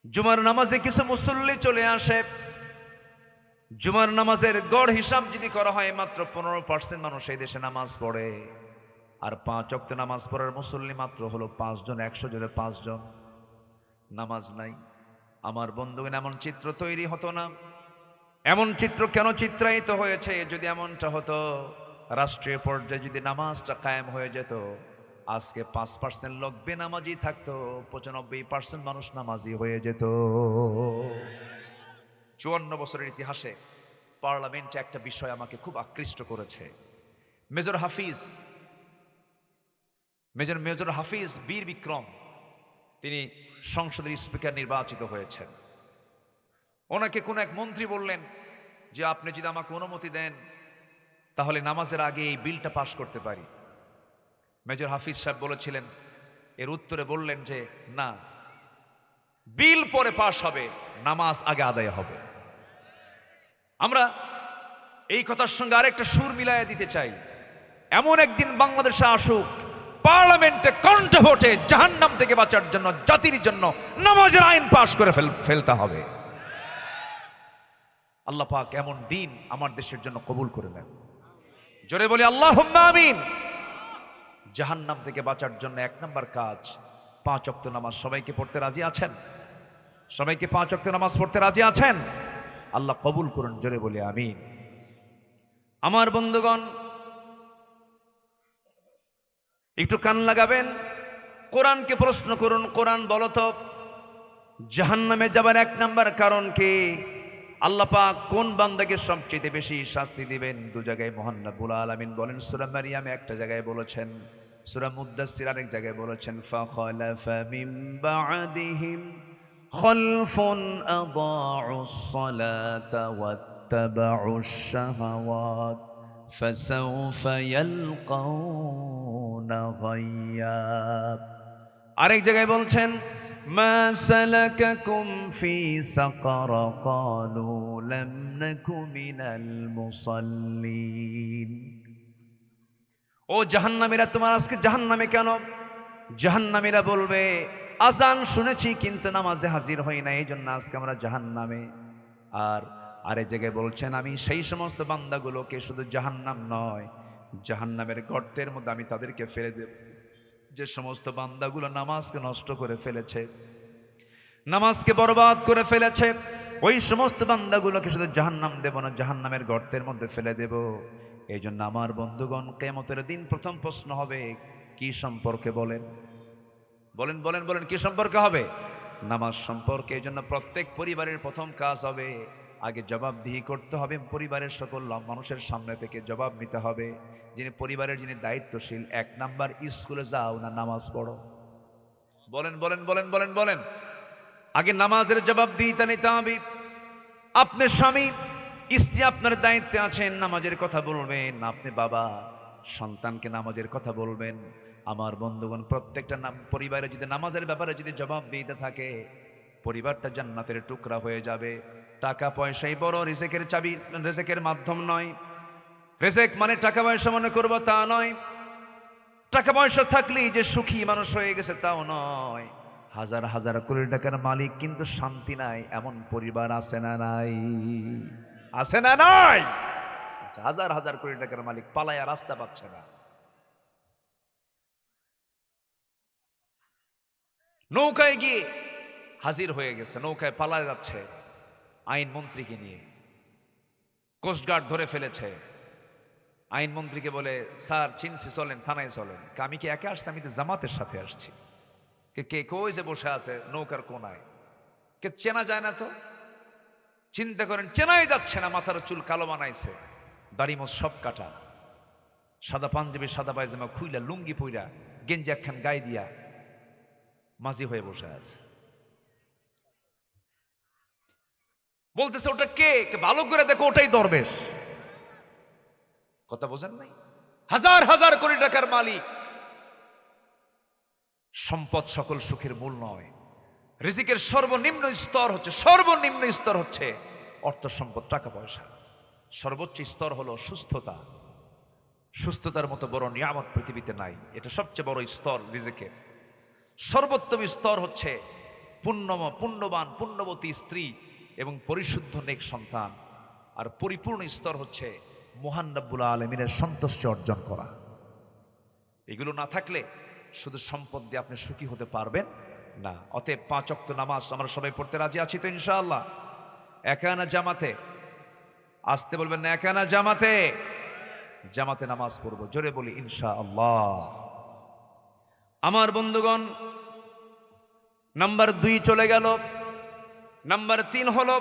জুমার নামাজে কিছু মুসল্লি চলে আসে, জুমার নামাজের গড় হিসাব যদি করা হয় মাত্র 15% মানুষ এই দেশে নামাজ পড়ে, আর 5 ওয়াক্ত নামাজ পড়ার মুসল্লি মাত্র হলো 5 জন, 100 জনে 5 জন। নামাজ নাই। আমার বন্ধুগণ, এমন চিত্র তৈরি হতো না। এমন চিত্র কেন চিত্রায়িত হয়েছে? যদি এমনটা হতো, রাষ্ট্রীয় পর্যায়ে যদি নামাজটা কায়েম হয়ে যেত, আজকে 5% লোক বেনামাজি থাকতো, 95% মানুষ নামাজি হয়ে যেত। 54 বছরের ইতিহাসে পার্লামেন্টে একটা বিষয় আমাকে খুব আকৃষ্ট করেছে। মেজর হাফিজ বীর বিক্রম, তিনি সংসদের স্পিকার নির্বাচিত হয়েছেন। ওনাকে কোন এক মন্ত্রী বললেন যে আপনি যদি আমাকে অনুমতি দেন তাহলে নামাজের আগে এই বিলটা পাশ করতে পারি। মেজর হাফিজ সাহেব বলেছিলেন, এর উত্তরে বললেন যে না, বিল পরে পাশ হবে, নামাজ আগে আদায় হবে। আমরা এই কথার সঙ্গে আরেকটা সুর মিলাইয়া দিতে চাই। এমন একদিন বাংলাদেশে আসুক, পার্লামেন্টে কণ্ঠ ভোটে জাহান্নাম থেকে বাঁচার জন্য, জাতির জন্য নামাজের আইন পাশ করে ফেলতে হবে। আল্লাহ পাক এমন দিন আমার দেশের জন্য কবুল করে নেন। জোরে বলি আল্লাহুম্মা আমিন। জাহান্নাম থেকে বাঁচার জন্য 1 নম্বর কাজ 5 ওয়াক্ত নামাজ। সবাইকে পড়তে রাজি আছেন? সবাইকে 5 ওয়াক্ত নামাজ পড়তে রাজি আছেন? আল্লাহ কবুল করুন। জোরে বলি আমিন। আমার বন্ধুগণ, একটু কান লাগাবেন, কোরআনকে প্রশ্ন করুন। কোরআন বলো তো, জাহান্নামে যাবার 1 নম্বর কারণ কি? আল্লাহ পাক কোন বান্দাকে সবচেয়ে বেশি শাস্তি দিবেন? 2 জায়গায় মহান রব্বুল আলামিন বলেন। সূরা মারিয়ামে একটা জায়গায় বলেছেন, সূরা মুদ্দাসসির আরেক জায়গায় বলেছেন, ফাখালাফা মিন বা'দিহিম খালফুন আদাউস সালাতা ওয়াত্তাবাউশ শাহাওয়াত ফাসাউফা ইয়ালকাউনা গায়্যা। আরেক জায়গায় বলছেন, মা সালাকাকুম ফি সাকার ক্বালু লাম নাকু মিনাল মুসাল্লিন। ও জাহান্নামীরা, তোমার আজকে জাহান্নামে কেন? জাহান্নামীরা বলবে, আজান শুনেছি কিন্তু নামাজে হাজির হই না, এই জন্য আজকে আমরা জাহান্নামে। আর আরেক জায়গায় বলছেন, আমি সেই সমস্ত বান্দাগুলোকে শুধু জাহান্নাম নয়, জাহান্নামের গর্তের মধ্যে আমি তাদেরকে ফেলে দেব, যে সমস্ত বান্দাগুলো নামাজকে নষ্ট করে ফেলেছে, নামাজকে বরবাদ করে ফেলেছে, ওই সমস্ত বান্দাগুলোকে শুধু জাহান্নাম দেব না, জাহান্নামের গর্তের মধ্যে ফেলে দেব। এই জন্য আমার বন্ধুগণ, কিয়ামতের দিন প্রথম প্রশ্ন হবে কি সম্পর্কে? বলেন বলেন বলেন বলেন, কি সম্পর্কে হবে? নামাজ সম্পর্কে। এই জন্য প্রত্যেক পরিবারের প্রথম কাজ হবে, আগে জবাবদিহি করতে হবে। পরিবারের সকল মানুষের সামনে থেকে জবাব নিতে হবে। যিনি পরিবারের যিনি দায়িত্বশীল, 1 নাম্বার, স্কুলে যাও না নামাজ পড়ো? বলেন বলেন বলেন বলেন বলেন। আগে নামাজের জবাবদিহিতা নিতে হবে। আপনি স্বামী, স্ত্রী আপনার দায়িত্বে আছেন, নামাজের কথা বলবেন। আপনি বাবা, সন্তানকে নামাজের কথা বলবেন। আমার বন্ধুগণ, প্রত্যেকটা পরিবারে যদি নামাজের ব্যাপারে যদি জবাব দিতে থাকে, পরিবারটা জান্নাতের টুকরা হয়ে যাবে। টাকা পয়সাই বড় রিজেকের চাবি, রিজেকের মাধ্যম নয়। রিজেক মানে টাকা পয়সা মনে করবো তা নয়। টাকা পয়সা থাকলেই যে সুখী মানুষ হয়ে গেছে তাও নয়। হাজার হাজার কোটি টাকার মালিক কিন্তু শান্তি নাই, এমন পরিবার আছে না নাই? আছে না নাই? হাজার হাজার কোটি টাকার মালিক পালায়া রাস্তা পাচ্ছে না। নৌকায় গিয়ে হাজির হয়ে গেছে, নৌকায় পালায় যাচ্ছে আইনমন্ত্রীকে নিয়ে। কোস্টগার্ড ধরে ফেলেছে। আইনমন্ত্রীকে বলে, স্যার চিনছি, চলেন থানায় চলেন। আমি কি একা আসছি? আমি তো জামাতের সাথে আসছি। কে কই যে বসে আছে নৌকার কোনায়, কে চেনা যায় না তো? চিন্তা করেন, চেনাই যাচ্ছে না। মাথার চুল কালো বানাইছে, দাড়ি মোছ সব কাটা, সাদা পাঞ্জাবি সাদা পায়জামা খুইলা, লুঙ্গি পইরা, গেঞ্জি একখান গায়ে দিয়া মাঝি হয়ে বসে আছে। বলতেছে ওটা কে, ভালো করে দেখো ওটাই দরবেশ। কথা বোঝেন নাই? হাজার হাজার কোটি টাকার মালিক। সম্পদ সকল সুখের মূল নয়। রিজিকের সর্বনিম্ন স্তর হচ্ছে অর্থ সম্পদ, টাকা পয়সা। সর্বোচ্চ স্তর হলো সুস্থতা। সুস্থতার মতো বড় নিয়ামত পৃথিবীতে নাই। এটা সবচেয়ে বড় স্তর রিজিকের। সর্বোত্তম স্তর হচ্ছে পুণ্যবান পুণ্যবতী স্ত্রী এবং পরিশুদ্ধ নেক সন্তান। আর পরিপূর্ণ স্তর হচ্ছে মহান রব্বুল আলামিনের সন্তুষ্টি অর্জন করা। এগুলো না থাকলে শুধু সম্পদ দিয়ে আপনি সুখী হতে পারবেন না। অতএব 5 ওয়াক্ত নামাজ আমরা সবাই পড়তে রাজি আছি তো ইনশাআল্লাহ? একানা জামাতে, আসতে বলবেন না, একানা জামাতে, জামাতে নামাজ পড়বো। জোরে বলি ইনশাআল্লাহ। আমার বন্ধুগণ, নাম্বার 2 চলে গেল। নাম্বার 3 হলো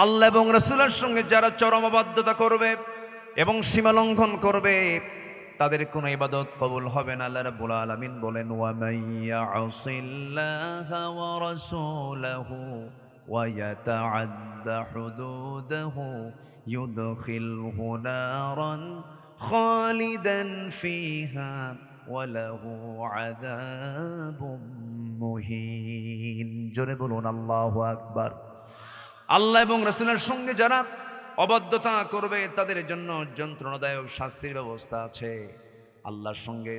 আল্লাহ এবং রাসূলের সঙ্গে যারা চরম অবাধ্যতা করবে এবং সীমা লঙ্ঘন করবে তাদের কোনো ইবাদত কবুল হবে না। আল্লাহ রাব্বুল আলামিন বলেন, ওয়া মাইয়াসিল্লাহা ওয়া রাসূলাহু ওয়া ইয়াতাআদ্দা হুদুদাহু ইউদখিলহু নারান খালিদান ফিহা ওয়া লাহু আযাবুম মুহিন। জোরে বলুন আল্লাহু আকবার। আল্লাহ এবং রাসূলের সঙ্গে যারা অবাধ্যতা করবে তাদের জন্য যন্ত্রণাদায়ক শাস্তির ব্যবস্থা আছে। আল্লাহর সঙ্গে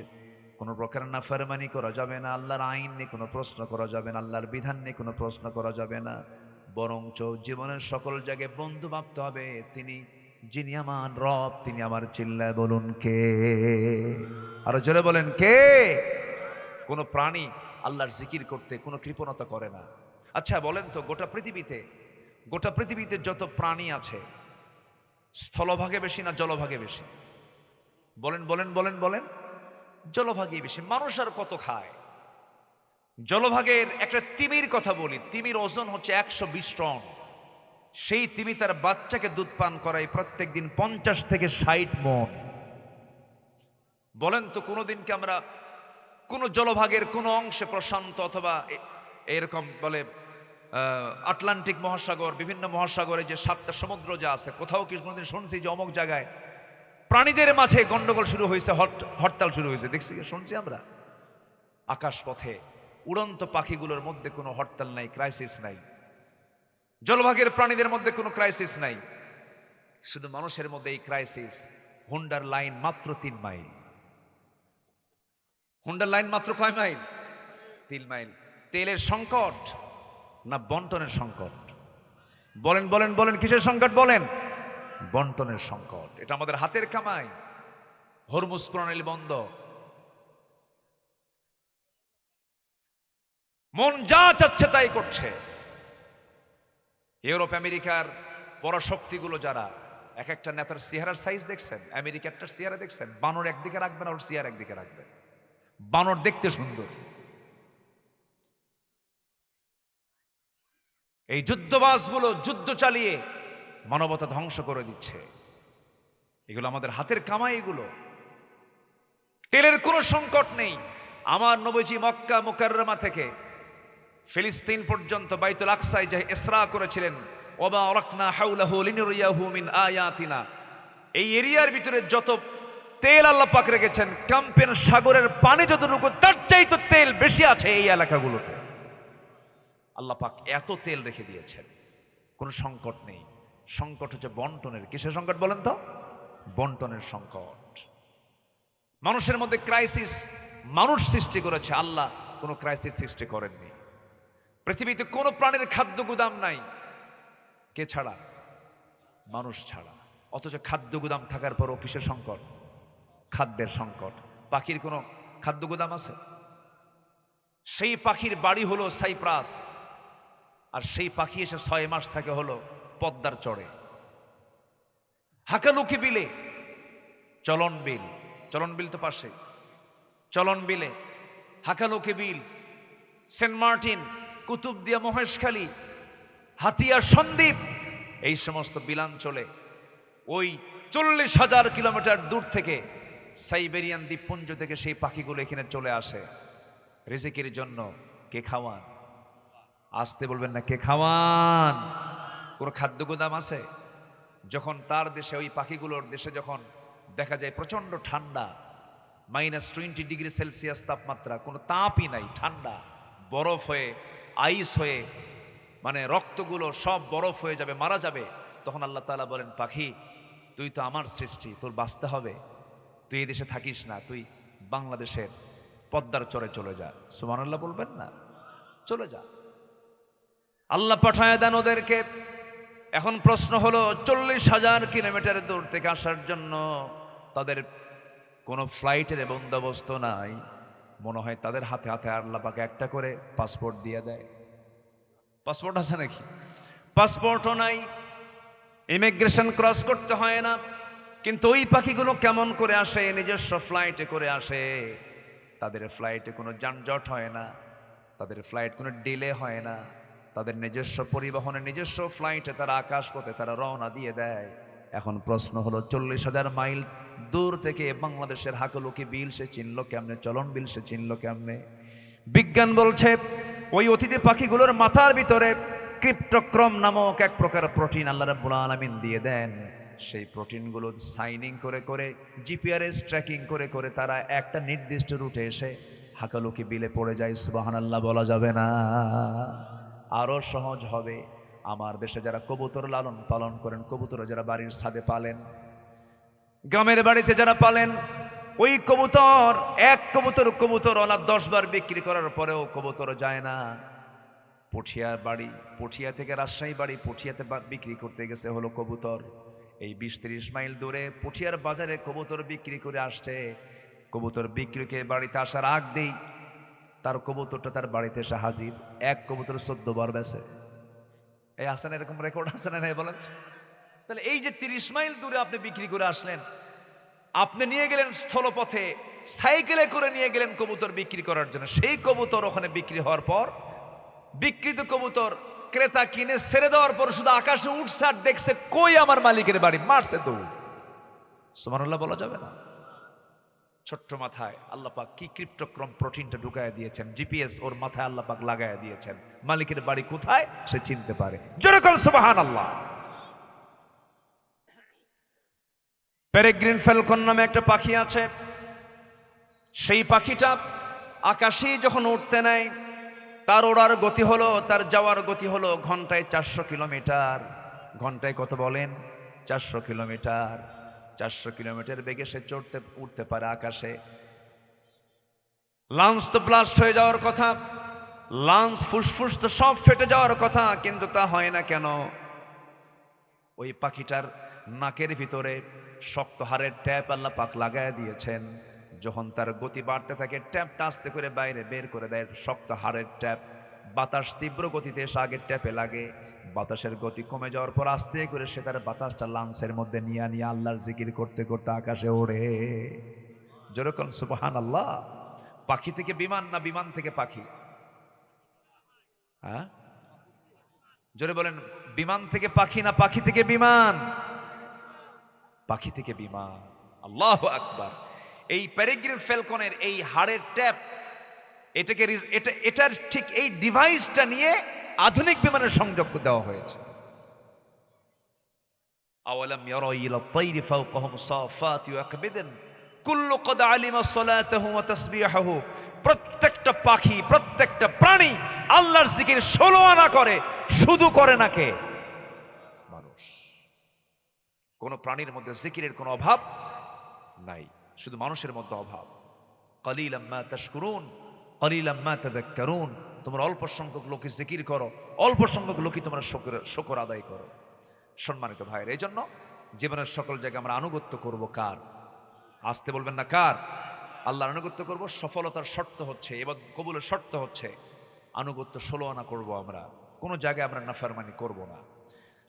কোনো প্রকার নাফরমানি করা যাবে না। আল্লাহর আইন নিয়ে কোনো প্রশ্ন করা যাবে না। আল্লাহর বিধান নিয়ে কোনো প্রশ্ন করা যাবে না। বরঞ্চ জীবনের সকল জায়গায় বন্ধু ভাবতে হবে যিনি আমার রব, তিনি আমার। চিল্লায় বলুন কে? আরো জোরে বলেন কে? কোনো প্রাণী আল্লাহর জিকির করতে কোনো কৃপণতা করে না। আচ্ছা বলেন তো, গোটা পৃথিবীতে যত প্রাণী আছে স্থলভাগে বেশি না জলভাগে বেশি? বলেন বলেন বলেন বলেন। জলভাগে বেশি। মানুষ আর কত খায়? জলভাগের একটা তিমির কথা বলি। তিমির ওজন হচ্ছে 120 টন। সেই তিমি তার বাচ্চাকে দুধ পান করায় প্রত্যেক দিন 50 থেকে 60 মণ। বলেন তো, কোনোদিন কি আমরা কোন জলভাগের কোন অংশে, প্রশান্ত অথবা এরকম বলে আটলান্টিক মহাসাগর, বিভিন্ন মহাসাগরে যে 7টা সমুদ্র যা আছে, কোথাও কি কোনোদিন শুনছি যে অমুক জায়গায় প্রাণীদের মাঝে গন্ডগোল শুরু হয়েছে, হরতাল শুরু হয়েছে? দেখছি, শুনছি আমরা। আকাশপথে উড়ন্ত পাখিগুলোর মধ্যে কোনো হরতাল নাই, ক্রাইসিস নাই। জলভাগের প্রাণীদের মধ্যে কোনো ক্রাইসিস নাই। শুধু মানুষের মধ্যে এই ক্রাইসিস। হুন্ডার লাইন মাত্র 3 মাইল। হুন্ডার লাইন মাত্র কয় মাইল? 3 মাইল। তেলের সংকট না বন্টনের সংকট? বলেন বলেন বলেন, কিসের সংকট বলেন? বন্টনের সংকট। এটা আমাদের হাতের কামাই। হরমুজ প্রণালী বন্ধ। মন যা চাচ্ছে তাই করছে। ইউরোপ আমেরিকার পরাশক্তিগুলো যারা, এক একটা নেতার চেহারার সাইজ দেখছেন? আমেরিকারটার চেহারা দেখছেন? বানর একদিকে রাখবেন, ওর চেহারা একদিকে রাখবেন। বানর দেখতে সুন্দর। এই যুদ্ধবাজগুলো যুদ্ধ চালিয়ে মানবতা ধ্বংস করে দিচ্ছে। এগুলো আমাদের হাতের কামাই। এগুলো তেলের কোনো সংকট নেই। আমার নবীজি মক্কা মুকাররমা থেকে ফিলিস্তিন পর্যন্ত বাইতুল আকসায় যে ইসরা করেছিলেন, ওয়া বারাকনা হাওলাহু লিনুরিয়াহু মিন আয়াতিনা, এই এরিয়ার ভিতরে যত তেল আল্লাহ পাক রেখেছেন, ক্যাম্পেন সাগরের পানি যতটুকু, তার চাইতে তেল বেশি আছে এই এলাকাগুলোতে। আল্লাহ পাক এত তেল রেখে দিয়েছেন, কোনো সংকট নেই। সংকট হচ্ছে বন্টনের। কিসের সংকট বলেন তো? বন্টনের সংকট। মানুষের মধ্যে ক্রাইসিস মানুষ সৃষ্টি করেছে, আল্লাহ কোনো ক্রাইসিস সৃষ্টি করেননি। পৃথিবীতে কোনো প্রাণীর খাদ্য গুদাম নাই। কে ছাড়া? মানুষ ছাড়া। অথচ খাদ্য গুদাম থাকার পরও কিসের সংকট? খাদ্যের সংকট। পাখির কোনো খাদ্য গুদাম আছে? সেই পাখির বাড়ি হলো সাইপ্রাস, আর সেই পাখি এসে 6 মাস থাকে হলো পদ্মার চরে। হাকালুকি বিলে, চলন বিল তো পাশে, চলন বিলে, হাকালুকি বিল, সেন্ট মার্টিন, কুতুবদিয়া, মহেশখালী, হাতিয়া সন্দ্বীপ, এই সমস্ত বিলাঞ্চলে ওই 40,000 কিলোমিটার দূর থেকে, সাইবেরিয়ান দ্বীপপুঞ্জ থেকে সেই পাখিগুলো এখানে চলে আসে রিজিকের জন্য। কে খাওয়ান? আসতে বলবেন না, কে খাওয়ান? কোনো খাদ্য গুদাম আছে? যখন তার দেশে, ওই পাখিগুলোর দেশে যখন দেখা যায় প্রচণ্ড ঠান্ডা, -20 ডিগ্রি সেলসিয়াস তাপমাত্রা, কোনো তাপই নাই, ঠান্ডা, বরফ হয়ে, আইস হয়ে, মানে রক্তগুলো সব বরফ হয়ে যাবে, মারা যাবে, তখন আল্লাহ তাআলা বলেন, পাখি তুই তো আমার সৃষ্টি, তোর বাঁচতে হবে, তুই এই দেশে থাকিস না, তুই বাংলাদেশের পদ্মার চরে চলে যা। সুবহানাল্লাহ বলবেন না? চলে যা। আল্লাহ পাঠায় দেন ওদেরকে। এখন প্রশ্ন হলো, 40,000 কিলোমিটার দূর থেকে আসার জন্য তাদের কোনো ফ্লাইটের বন্দোবস্ত নাই। মনে হয় তাদের হাতে হাতে আল্লাহ পাক একটা করে পাসপোর্ট দিয়ে দেয়। পাসপোর্ট আছে নাকি? পাসপোর্টও নাই, ইমিগ্রেশন ক্রস করতে হয় না। কিন্তু ওই পাখিগুলো কেমন করে আসে? নিজস্ব ফ্লাইটে করে আসে। তাদের ফ্লাইটে কোনো যানজট হয় না, তাদের ফ্লাইট কোনো ডিলে হয় না, তাদের নিজস্ব পরিবহনে, নিজস্ব ফ্লাইটে তারা আকাশপথে তারা রওনা দিয়ে দেয়। এখন প্রশ্ন হলো, 40,000 মাইল দূর থেকে বাংলাদেশের হাকলুকি বিল সে চিনল কেমনে? চলন বিল সে চিনল কেমনে? বিজ্ঞান বলছে ওই অতিথি পাখিগুলোর মাথার ভিতরে ক্রিপ্টোক্রম নামক এক প্রকার প্রোটিন আল্লাহ রাব্বুল আলামিন দিয়ে দেন। সেই প্রোটিনগুলো সাইনিং করে করে, জিপিআরএস ট্র্যাকিং করে করে তারা একটা নির্দিষ্ট রুটে এসে হাকালুকি বিলে পড়ে যায়। সুবহানাল্লাহ বলা যাবে না? আরো সহজ হবে, আমার দেশে যারা কবুতর লালন পালন করেন, কবুতর যারা বাড়ির ছাদে পালেন, গ্রামের বাড়িতে যারা পালেন, ওই কবুতর, এক কবুতরওয়ালা 10 বার বিক্রি করার পরেও কবুতর যায় না। পটিয়ার বাড়ি, পটিয়া থেকে রাজশাহী বাড়ি, পটিয়াতে বিক্রি করতে গেছে হলো কবুতর। এই 20-30 মাইল দূরে পটিয়ার বাজারে কবুতর বিক্রি করে আসছে। কবুতর বিক্রিকে বাড়িতে আসার আগ দেই তার কবুতরটা তার বাড়িতে এসে হাজির। এক কবুতর 14 বার বেছে। এই আসেন, এরকম রেকর্ড আছে না নাই বলেন? তাহলে এই যে 30 মাইল দূরে আপনি বিক্রি করে আসলেন, আপনি নিয়ে গেলেন স্থলপথে, সাইকেলে করে নিয়ে গেলেন কবুতর বিক্রি করার জন্য। সেই কবুতর ওখানে বিক্রি হওয়ার পর, বিক্রিত কবুতর ক্রেতা কিনে ছেড়ে দেওয়ার পর শুধু আকাশে উঠছে আর দেখছে কই আমার মালিকের বাড়ি, মারছে দৌড়। সুবহানাল্লাহ বলা যাবে না? ছোট্ট মাথায় আল্লাহ পাক কি ক্রিপ্টোক্রম প্রোটিনটা ঢুকায় দিয়েছেন, জিপিএস ওর মাথায় আল্লাহ পাক লাগায় দিয়েছেন। মালিকের বাড়ি কোথায় সে চিনতে পারে। জোরে বল সুবহানাল্লাহ। পেরেগ্রিন ফ্যালকন নামে একটা পাখি আছে। সেই পাখিটা আকাশে যখন উঠতে নেয়, তার ওড়ার গতি হলো, তার যাওয়ার গতি হলো ঘন্টায় 400 কিলোমিটার। ঘন্টায় কত বলেন? 400 কিলোমিটার। 400 কিলোমিটার বেগে সে উঠতে পারে আকাশে। লাঞ্চ তো ব্লাস্ট হয়ে যাওয়ার কথা, লাঞ্চ ফুসফুস তো সব ফেটে যাওয়ার কথা, কিন্তু তা হয় না কেন? ওই পাখিটার নাকের ভিতরে শক্ত হাড়ের ট্যাপ আল্লাহ পাক লাগায় দিয়েছেন। যখন তার গতি বাড়তে থাকে, ট্যাপটা আস্তে করে বাইরে বের করে দেয়। শক্ত হাড়ের ট্যাপ, বাতাস তীব্র গতিতে এসে আগের ট্যাপে লাগে। বাতাসের গতি কমে যাওয়ার পর আস্তে করে সে তার বাতাসটা লাংসের মধ্যে নিয়ে নিয়ে আল্লাহর জিকির করতে করতে আকাশে ওড়ে। যেরকম সুবহানাল্লাহ। পাখি থেকে বিমান না বিমান থেকে পাখি? হ্যাঁ, জোরে বলেন, বিমান থেকে পাখি না পাখি থেকে বিমান? পাখি থেকে বিমান। আল্লাহু আকবার। এই পেরেগ্রিন ফ্যালকনের এই হাড়ের ট্যাপ, এটার ঠিক এই ডিভাইসটা নিয়ে আধুনিক বিমানের সংযোগ দেওয়া হয়েছে। আওয়ালাম ইয়ারা ইলা তাইরি ফাওকাহুম সাফাত ইয়াকবিদন কুল্লু কদ আলিমা সালাতাহু ওয়া তাসবিহাহু। প্রত্যেকটা পাখি, প্রত্যেকটা প্রাণী আল্লাহর জিকির 16 আনা করে। শুধু করে না কে? মানুষ। কোন প্রাণীর মধ্যে জিকিরের কোনো অভাব নাই, শুধু মানুষের মধ্যে অভাব। কালিলাম মা তাশকুরুন কালিলাম মা তাযাক্কারুন। তোমরা অল্প সংখ্যক লোক জিকির করো, অল্প সংখ্যক লোকই তোমরা শুকর আদায় করো। সম্মানিত ভাইয়ের, এই জন্য জীবনের সকল জায়গায় আমরা আনুগত্য করব কার? আসতে বলবেন না, কার? আল্লাহর আনুগত্য করব। সফলতার শর্ত হচ্ছে, এবার কবুলের শর্ত হচ্ছে আনুগত্য 16 আনা করব। আমরা কোনো জায়গায় আমরা নাফরমানি করব না।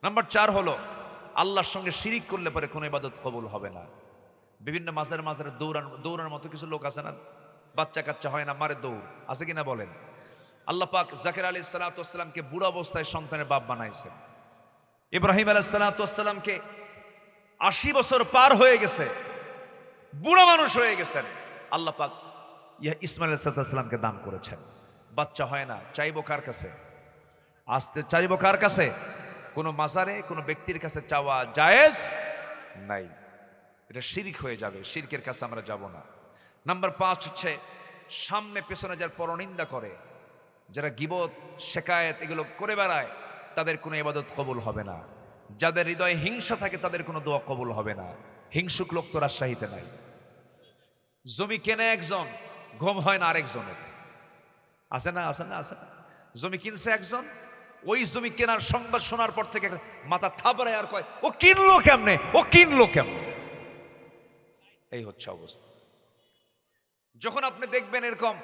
নাম্বার 4 হলো, আল্লাহর সঙ্গে শিরিক করলে পরে কোনো ইবাদত কবুল হবে না। বিভিন্ন মাজারে মাজারে দৌড়ানোর মতো কিছু লোক আছে না, বাচ্চা কাচ্চা হয় না, মারে দৌড়, আছে কিনা বলেন? আল্লাহ পাক জাকির আলাইহিস সালাতু ওয়াস সালামকে বুড়া অবস্থায় সন্তানের বাপ বানাইছেন। ইব্রাহিম আলাইহিস সালাতু ওয়াস সালামকে 80 বছর পার হয়ে গেছে, বুড়া মানুষ হয়ে গেছেন, আল্লাহ পাক ইসমাইল আলাইহিস সালাতু ওয়াস সালামকে দান করেছেন। বাচ্চা হয় না, চাইবো কার কাছে? আসতে চাইবো কার কাছে? কোনো মাজারে কোনো ব্যক্তির কাছে চাওয়া জায়েজ নাই, এটা শিরক হয়ে যাবে, শিরকের কাছে আমরা যাব না। নাম্বার 5 হচ্ছে সামনে পেছনে যারা পরনিন্দা করে, যারা গীবত শেকায়েত এগুলো করে বেড়ায়, তাদের কোনো ইবাদত কবুল হবে না। যাদের হৃদয়ে হিংসা থাকে তাদের কোনো দোয়া কবুল হবে না। হিংসুক লোক তো রাজশাহীতে নাই। জমি কেনে একজন, ঘুম হয় না আরেকজনের। আছে না, আছে না, আছে না? জমি কিনছে একজন, ওই জমি কেনার সংবাদ শোনার পর থেকে মাথা থাবড়ায় আর কয় ও কিনলো কেমনে, ও কিনলো কেমনে। এই হচ্ছে অবস্থা। যখন আপনি দেখবেন এরকম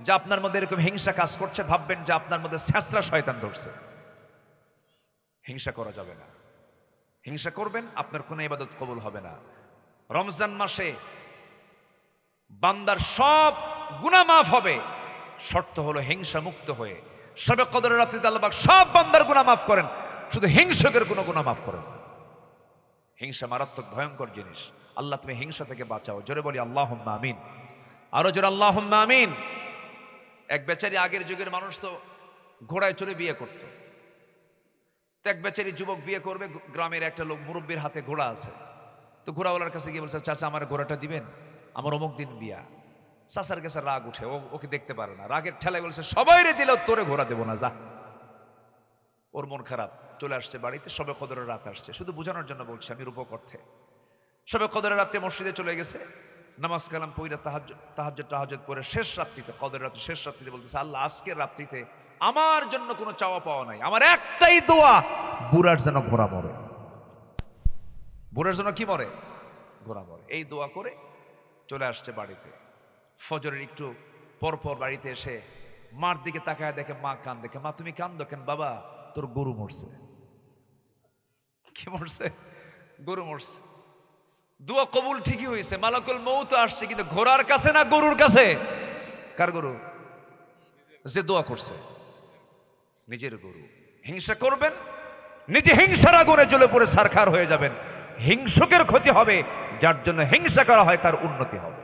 যে আপনার মধ্যে এরকম হিংসা কাজ করছে, ভাববেন যে আপনার মধ্যে ছ্যাঁচড়া শয়তান ধরছে। হিংসা করা যাবে না। হিংসা করবেন আপনার কোনো ইবাদত কবুল হবে না। রমজান মাসে বান্দার সব গুনাহ মাফ হবে, শর্ত হলো হিংসা মুক্ত হয়ে। শবে কদরের রাত্রিতে আল্লাহ পাক সব বান্দার গুনাহ মাফ করেন, শুধু হিংসকের কোনো গুনাহ মাফ করেন না। হিংসা মারাত্মক ভয়ঙ্কর জিনিস। আল্লাহ তুমি হিংসা থেকে বাঁচাও। জোরে বলি আল্লাহুম্মা আমিন। আরো জোরে আল্লাহুম্মা আমিন। এক বেচারি, আগের যুগের মানুষ তো ঘোড়ায় চড়ে বিয়ে করতো। তো এক বেচারি যুবক বিয়ে করবে, গ্রামের একটা লোক মুরব্বীর হাতে ঘোড়া আছে। তো ঘোড়াওয়ালার কাছে গিয়ে বলছে, চাচা আমার ঘোড়াটা দিবেন, আমার অমুক দিন বিয়া। চাচার কাছে রাগ উঠে, ওকে দেখতে পারে না, রাগের ঠেলায় বলছে সবাই রে দিলেও তোরে ঘোড়া দেবো না, যা। ওর মন খারাপ, চলে আসছে বাড়িতে। শবে কদরের রাত আসছে, শুধু বোঝানোর জন্য বলছি আমি রূপক অর্থে। শবে কদরের রাতে মসজিদে চলে গেছে, নামাজ কালাম পইরা তাহাজ্জুদ পরে শেষ রাত্রিতে, কদরের রাতে শেষ রাত্রিতে বলতেছে, আল্লাহ আজকের রাত্রিতে আমার জন্য কোনো চাওয়া পাওয়া নাই, আমার একটাই দোয়া, বুড়ার যেন ঘোড়া মরে। বুড়ার জন্য কি মরে? ঘোড়া মরে। এই দোয়া করে চলে আসছে বাড়িতে। ফজরের একটু পরপর বাড়িতে এসে মার দিকে তাকায় দেখে মা কান দেখে, মা তুমি কান্দো কেন? বাবা তোর গরু মরছে। কি মরছে? গরু মরছে। দোয়া কবুল ঠিকই হয়েছে, মালাকুল মউত আসছে, কিন্তু ঘোড়ার কাছে না গরুর কাছে? কার গরু? যে দোয়া করছে, নিজের গরু। হিংসা করবেন, নিজে হিংসার আগুনে জ্বলে পড়ে ছারখার হয়ে যাবেন। হিংসুকের ক্ষতি হবে, যার জন্য হিংসা করা হয় তার উন্নতি হবে।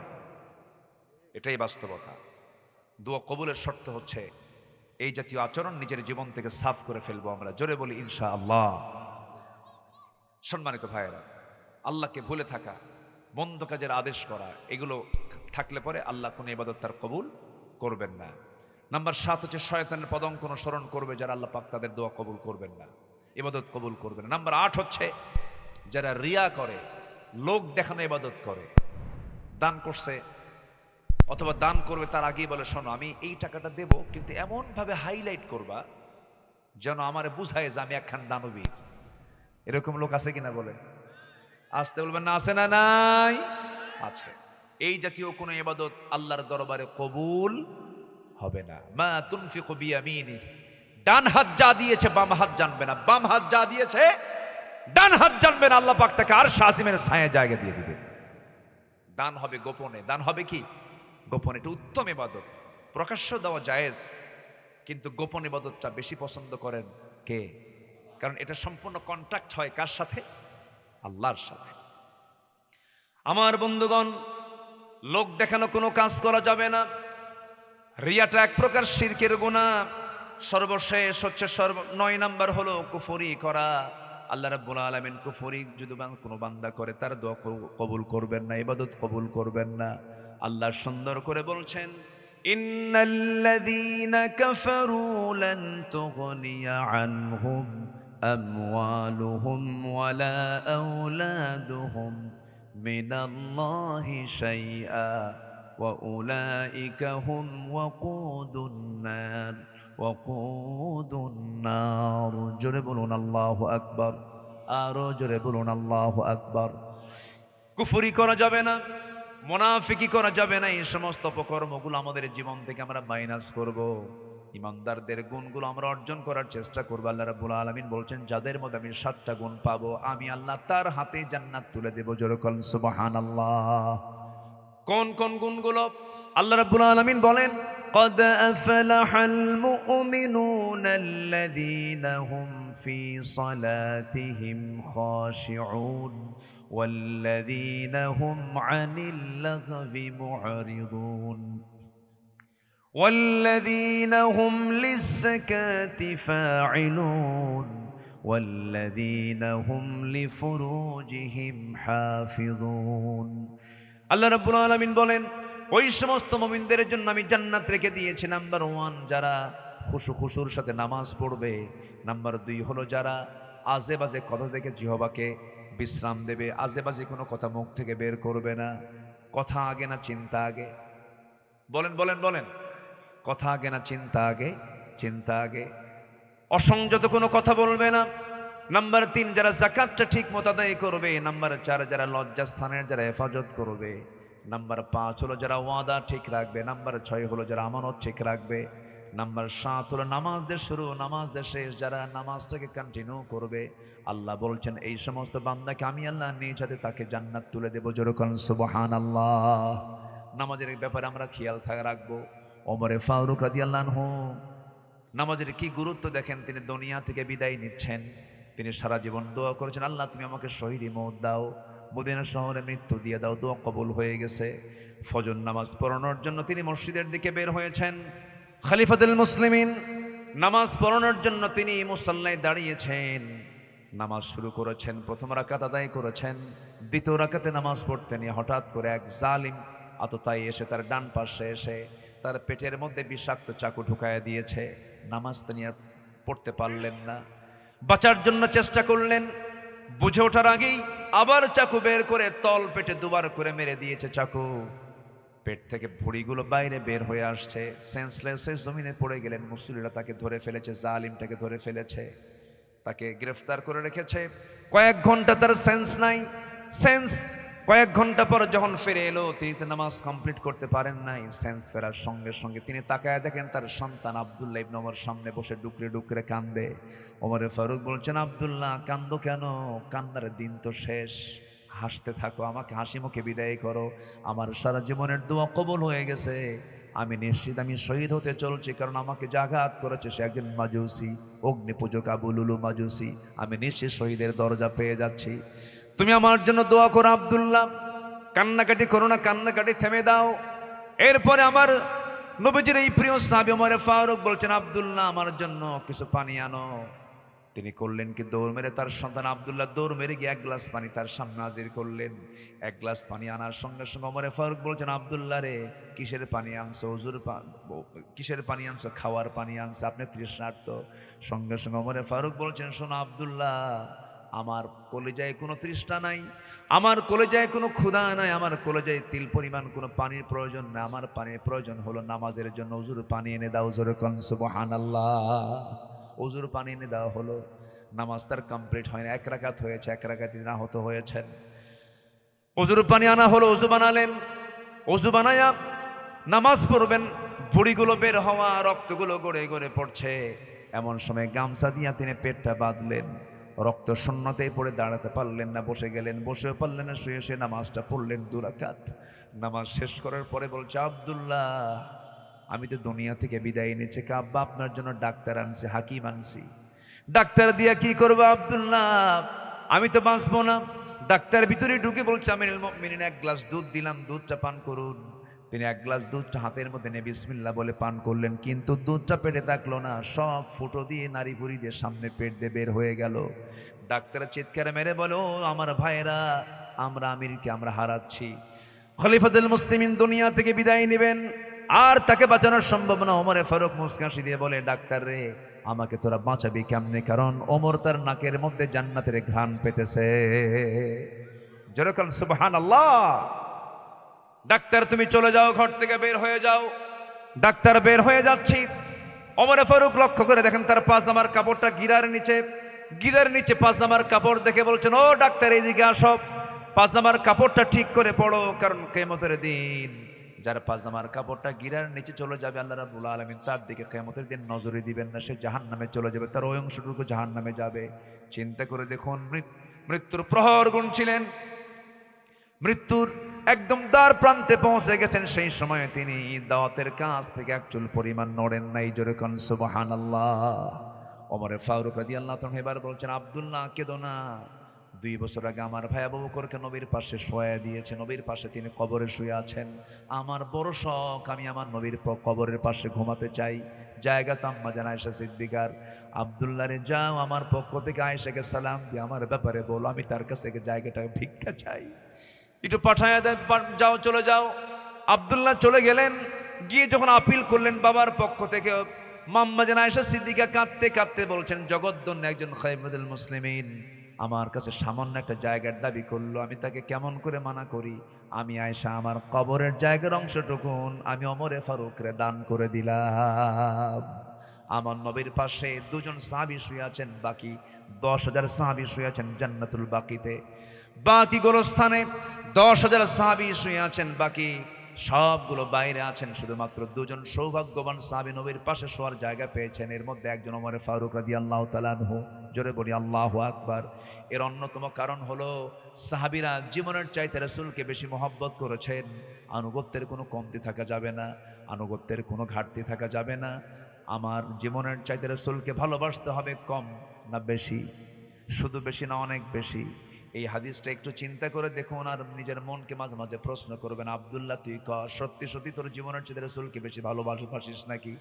এটাই বাস্তবতা। দোয়া কবুলের শর্ত হচ্ছে এই জাতীয় আচরণ নিজের জীবন থেকে সাফ করে ফেলবো আমরা। জোরে বলি ইনশাআল্লাহ। সম্মানিত ভাইয়েরা, আল্লাহকে ভুলে থাকা, মন্দ কাজের আদেশ করা, এগুলো থাকলে পরে আল্লাহ কোনো ইবাদত তার কবুল করবেন না। নাম্বার 7 হচ্ছে শয়তানের পদঙ্ক অনুসরণ করবে যারা, আল্লাহ পাক তাদের দোয়া কবুল করবেন না, ইবাদত কবুল করবেন না। নাম্বার 8 হচ্ছে যারা রিয়া করে, লোক দেখানো ইবাদত করে। দান করছে অথবা দান করবে, তার আগেই বলে শোনো আমি এই টাকাটা দেব, কিন্তু এমন ভাবে হাইলাইট করবা যেন আমারে বুঝায় যে আমি একখান দানবীর। এরকম লোক আছে কিনা বলে? আসতে বলবেন না, আছে না? নাই, আছে। এই জাতীয় কোনো ইবাদত আল্লাহর দরবারে কবুল হবে না। মা তুনফিকু বিয়ামিনি, ডান হাত যা দিয়েছে বাম হাত জানবে না, বাম হাত যা দিয়েছে ডান হাত জানবে না, আল্লাহ পাক তাকে আরশ আজিমের ছায়া জায়গা দিয়ে দিবে। দান হবে গোপনে। দান হবে কি? গোপনে। এটা উত্তম ইবাদত। প্রকাশ্য দেওয়া জায়েজ, কিন্তু গোপন ইবাদতটা বেশি পছন্দ করেন কে? কারণ এটা সম্পূর্ণ কন্ট্যাক্ট হয় কার সাথে? আল্লাহর সাথে। আমার বন্ধুগণ, লোক দেখানো কোনো কাজ করা যাবে না। রিয়াটা এক প্রকার শিরকের গুনাহ। সর্বশেষ হচ্ছে 9 নাম্বার হলো কুফরি করা। আল্লাহ রাব্বুল আলামিন কুফরি যদি কোনো বান্দা করে তার দোয়া কবুল করবেন না, ইবাদত কবুল করবেন না। আল্লাহ সুন্দর করে বলছেন, ইন্নাল্লাযীনা কাফারু লান তুগনিয়া আনহুম আমওয়ালুহুম ওয়ালা আওলাদুহুম মিনাল্লাহি শাইআ ওয়া উলাইকা হুম ওয়াকুদুন নার। জোরে বলুন আল্লাহু আকবার। আরো জোরে বলুন আল্লাহু আকবার। কুফরি করা যাবে না, মুনাফিকি করা যাবে না। এই সমস্ত অপকর্মগুলো আমাদের জীবন থেকে আমরা মাইনাস করব। ইমানদারদের গুণগুলো আমরা অর্জন করার চেষ্টা করব। আল্লাহ রাব্বুল আলামিন বলছেন, যাদের মধ্যে আমি 7টা গুণ পাবো, আমি আল্লাহ তার হাতে জান্নাত তুলে দেব। জোরে বলেন সুবহানাল্লাহ। কোন কোন গুণগুলো? আল্লাহ রাব্বুল আলামিন বলেন, قد أفلح المؤمنون الذين هم في صلاتهم خاشعون والذين هم عن اللغو معرضون والذين هم للزكاة فاعلون والذين هم لفروجهم حافظون। আল্লাহ রাব্বুল আলামিন বলেন, ওই সমস্ত মুমিনদের জন্য আমি জান্নাত রেখে দিয়েছি। নাম্বার 1 যারা খুশুর সাথে নামাজ পড়বে। নাম্বার 2 হলো যারা আজে বাজে কথা থেকে জিহ্বাকে বিশ্রাম দেবে, আজে বাজে কোনো কথা মুখ থেকে বের করবে না। কথা আগে না চিন্তা আগে? বলেন বলেন বলেন, কথা আগে না চিন্তা আগে? চিন্তা আগে। অসংযত কোনো কথা বলবে না। নাম্বার 3 যারা যাকাতটা ঠিক মতো আদায় করবে। নাম্বার 4 যারা লজ্জাস্থানের যারা হেফাজত করবে। নাম্বার 5 হলো যারা ওয়াদা ঠিক রাখবে। নাম্বার 6 হলো যারা আমানত ঠিক রাখবে। নাম্বার 7 হলো নামাজদের শুরু নামাজদের শেষ, যারা নামাজটাকে কন্টিনিউ করবে। আল্লাহ বলছেন এই সমস্ত বান্দাকে আমি আল্লাহ নিজ হাতে তাকে জান্নাত তুলে দেবো। জোরে বলেন সুবহানাল্লাহ। নামাজের ব্যাপারে আমরা খেয়াল রাখবো। ওমরে ফারুক রাদিয়াল্লাহু আনহু নামাজের কি গুরুত্ব দেখেন। তিনি দুনিয়া থেকে বিদায় নিচ্ছেন, তিনি সারা জীবন দোয়া করেছেন, আল্লাহ তুমি আমাকে শহীদি মওত দাও, মদিনা শহরে মৃত্যু দিয়ে দাও। দোয়া কবুল হয়ে গেছে। ফজর নামাজ পড়ানোর জন্য তিনি মসজিদের দিকে বের হয়েছেন। খলিফাতুল মুসলিমিন নামাজ পড়ানোর জন্য তিনি মুসাল্লায় দাঁড়িয়েছেন, নামাজ শুরু করেছেন। প্রথম রাকাত আদায় করেছেন। দ্বিতীয় রাকাতে নামাজ পড়তে নিয়ে হঠাৎ করে এক জালিম আততায়ী এসে তার ডান পাশে এসে তার পেটের মধ্যে বিষাক্ত চাকু ঢুকায় দিয়েছে। নামাজ তিনি আর পড়তে পারলেন না। বাঁচার জন্য চেষ্টা করলেন, বুঝে ওঠার আগেই আবার চাকু বের করে তল পেটে দুবার করে মেরে দিয়েছে চাকু। পেট থেকে ভুঁড়িগুলো বাইরে বের হয়ে আসছে। সেন্সলেস জমিনে পড়ে গেলেন। মুসল্লিরা তাকে ধরে ফেলেছে, জালিমটাকে ধরে ফেলেছে, তাকে গ্রেফতার করে রেখেছে। কয়েক ঘন্টা তার সেন্স নাই। কয়েক ঘন্টা পর যখন ফিরে এলো, তিনি তো নামাজ কমপ্লিট করতে পারেন নাই। সেন্স ফেরার সঙ্গে সঙ্গে তিনি তাকায় দেখেন তার সন্তান আব্দুল্লাহ ইবনে ওমর সামনে বসে ডুকরে ডুকরে কান্দে। ওমরে ফারুক বলছেন, আব্দুল্লাহ কান্দো কেন? কান্নার দিন তো শেষ, হাসতে থাকো, আমাকে হাসি মুখে বিদায় করো। আমার সারা জীবনের দোয়া কবুল হয়ে গেছে। আমি নিশ্চিত আমি শহীদ হতে চলছি, কারণ আমাকে যে আঘাত করেছে সে একজন মাজুসি, অগ্নি পূজক আবু লুলু মাজুসি। আমি নিশ্চিত শহীদের দরজা পেয়ে যাচ্ছি। তুমি আমার জন্য দোয়া করো আব্দুল্লাহ, কান্নাকাটি করো না, কান্নাকাটি থেমে দাও। এরপরে আমার নবীজির এই প্রিয় সাহাবী ওমর ফারুক বলছেন, আব্দুল্লাহ আমার জন্য কিছু পানি আনো। তিনি করলেন কি, দৌড় মেরে তার সন্তান আব্দুল্লাহ দৌড় মেরে গিয়ে এক গ্লাস পানি তার সামনে হাজির করলেন। এক গ্লাস পানি আনার সঙ্গে সঙ্গে ওমর ফারুক বলছেন, আব্দুল্লাহ রে কিসের পানি আনছো? হুজুর কিসের পানি আনছো? খাওয়ার পানি আনছো, আপনি তৃষ্ণার্ত। সঙ্গে সঙ্গে ওমর ফারুক বলছেন, শোনো আব্দুল্লাহ, আমার কলেজায় কোনো তৃষ্ণা নাই, আমার কলেজায় কোনো ক্ষুধা নাই, আমার কলেজায় তিল পরিমাণ কোনো পানির প্রয়োজন না। আমার পানির প্রয়োজন হলো নামাজের জন্য। হুজুর পানি এনে দাও। জোরে কোন সুবহানাল্লাহ। হুজুর পানি এনে দেওয়া হলো। নামাজ তার কমপ্লিট হয় না, এক রাকাত হয়েছে, এক রাকাত তিনি আহত হয়েছেন। হুজুর পানি আনা হলো, ওযু বানালেন। ওযু বানায়া নামাজ পড়বেন, বুড়িগুলো বের হওয়া, রক্তগুলো গড়ে গড়ে পড়ছে। এমন সময় গামছা দিয়া তিনি পেটটা বাঁধলেন। রক্ত শূন্যতেই পড়ে দাঁড়াতে পারলেন না, বসে গেলেন, বসেও পারলেন না, শুয়ে শুয়ে নামাজটা পড়লেন 2 রাকাত। নামাজ শেষ করার পরে বলছে, আব্দুল্লাহ আমি তো দুনিয়া থেকে বিদায় নিয়েছি, আব্বা আপনার জন্য ডাক্তার আনছি, হাকিম আনছি। ডাক্তার দিয়া কি করবো আব্দুল্লাহ? আমি তো বাঁচবো না। ডাক্তার ভিতরে ঢুকে বলছে, আমিরুল মুমিনিন এক গ্লাস দুধ দিলাম, দুধটা পান করুন। তিনি এক গ্লাস দুধটা হাতের মধ্যে নিয়ে বিসমিল্লাহ বলে পান করলেন, কিন্তু দুধটা পেটে থাকলো না, সব ফুটো দিয়ে নারী ভুড়ি দিয়ে সামনে পেট দিয়ে বের হয়ে গেল। ডাক্তার চিৎকার মেরে বলে, ও আমার ভাইরা, আমরা আমিরকে আমরা হারাচ্ছি। খলিফাতুল মুসলিমিন দুনিয়া থেকে বিদায় নেবেন, আর তাকে বাঁচানোর সম্ভব না। ওমরে ফারুক মুস্কাশি দিয়ে বলে, ডাক্তার রে আমাকে তোরা বাঁচাবি কেমনে? কারণ ওমর তার নাকের মধ্যে জান্নাতের ঘ্রাণ পেতেছে। যেরকম সুবহানাল্লাহ। ডাক্তার তুমি চলে যাও, ঘর থেকে বের হয়ে যাও। ডাক্তার বের হয়ে যাচ্ছি, ওমরে ফারুক লক্ষ্য করে দেখেন তার পাজামার কাপড়টা গিরার নিচে পাজামার কাপড় দেখে বলছেন, ও ডাক্তার এইদিকে আসো, পাজামার কাপড়টা ঠিক করে পড়ো, কারণ কিয়ামতের দিন যার পাজামার কাপড়টা গিরার নিচে চলে যাবে, আল্লাহ রাব্বুল আলামিন তার দিকে কিয়ামতের দিন নজরই দিবেন না, সে জাহান্নামে চলে যাবে, তার ওই অংশটুকু জাহান্নামে যাবে। চিন্তা করে দেখুন, মৃত্যুর প্রহর গুনছিলেন, মৃত্যুর একদম দ্বার প্রান্তে পৌঁছে গেছেন। সেই সময় তিনি দাওয়াতের কাজ থেকে এক চুল পরিমাণ নড়েন নাই। জোরে কোন সুবহানাল্লাহ। ওমরে ফারুক রাদিয়াল্লাহু তাআলা এবার বলছেন, আব্দুল্লাহ কেঁদো না, 2 বছর আগে আমার ভাই আবু বকরকে নবীর পাশে শোয়া দিয়েছে, নবীর পাশে তিনি কবরে শুয়ে আছেন। আমার বড় শখ, আমি আমার নবীর কবরের পাশে ঘুমাতে চাই। জায়গা তো আম্মা জান আয়েশা সিদ্দিকার। আব্দুল্লাহ রে যাও, আমার পক্ষ থেকে আয়েশাকে সালাম দিয়ে আমার ব্যাপারে বলো, আমি তার কাছ থেকে জায়গাটা ভিক্ষা চাই, একটু পাঠায় দেন, যাও চলে যাও। আব্দুল্লাহ চলে গেলেন, গিয়ে যখন আপিল করলেন বাবার পক্ষ থেকে, আম্মা জান আয়েশা সিদ্দিকা কাঁদতে কাঁদতে বলছেন, জগদ্দন্য একজন খলিফাতুল মুসলিমিন আমার কাছে সামান্য একটা জায়গার দাবি করলো, আমি তাকে কেমন করে মানা করি? আমি আয়েশা আমার কবরের জায়গার অংশটুকুন আমি ওমরে ফারুকরে দান করে দিলাম। আমার নবীর পাশে 2 জন সাহাবী শুয়ে আছেন, বাকি 10,000 সাহাবী শুয়ে আছেন জান্নাতুল বাকিতে। বাকি গোরস্থানে 10,000 সাহাবী শুয়ে আছেন, বাকি সবগুলো বাইরে আছেন। শুধুমাত্র 2 জন সৌভাগ্যবান সাহাবী নবীর পাশে শোয়ার জায়গা পেয়েছেন। এর মধ্যে একজন ওমরে ফারুক রাদিয়াল্লাহু তাআলা আনহু। জোরে বলি আল্লাহু আকবার। এর অন্যতম কারণ হলো সাহাবীরা জীবনের চাইতে রাসূলকে বেশি মহব্বত করেছেন। আনুগত্যের কোনো কমতি থাকা যাবে না, আনুগত্যের কোনো ঘাটতি থাকা যাবে না। আমার জীবনের চাইতে রাসূলকে ভালোবাসতে হবে, কম না বেশি? শুধু বেশি না, অনেক বেশি। এই হাদিসটা একটু চিন্তা করে দেখুন, আর নিজের মনকে মাঝে মাঝে প্রশ্ন করবেন, আব্দুল্লাহ তুই ক সত্যি সত্যি তোর জীবনের চেয়ে রাসূলকে বেশি ভালোবাসিস নাকি?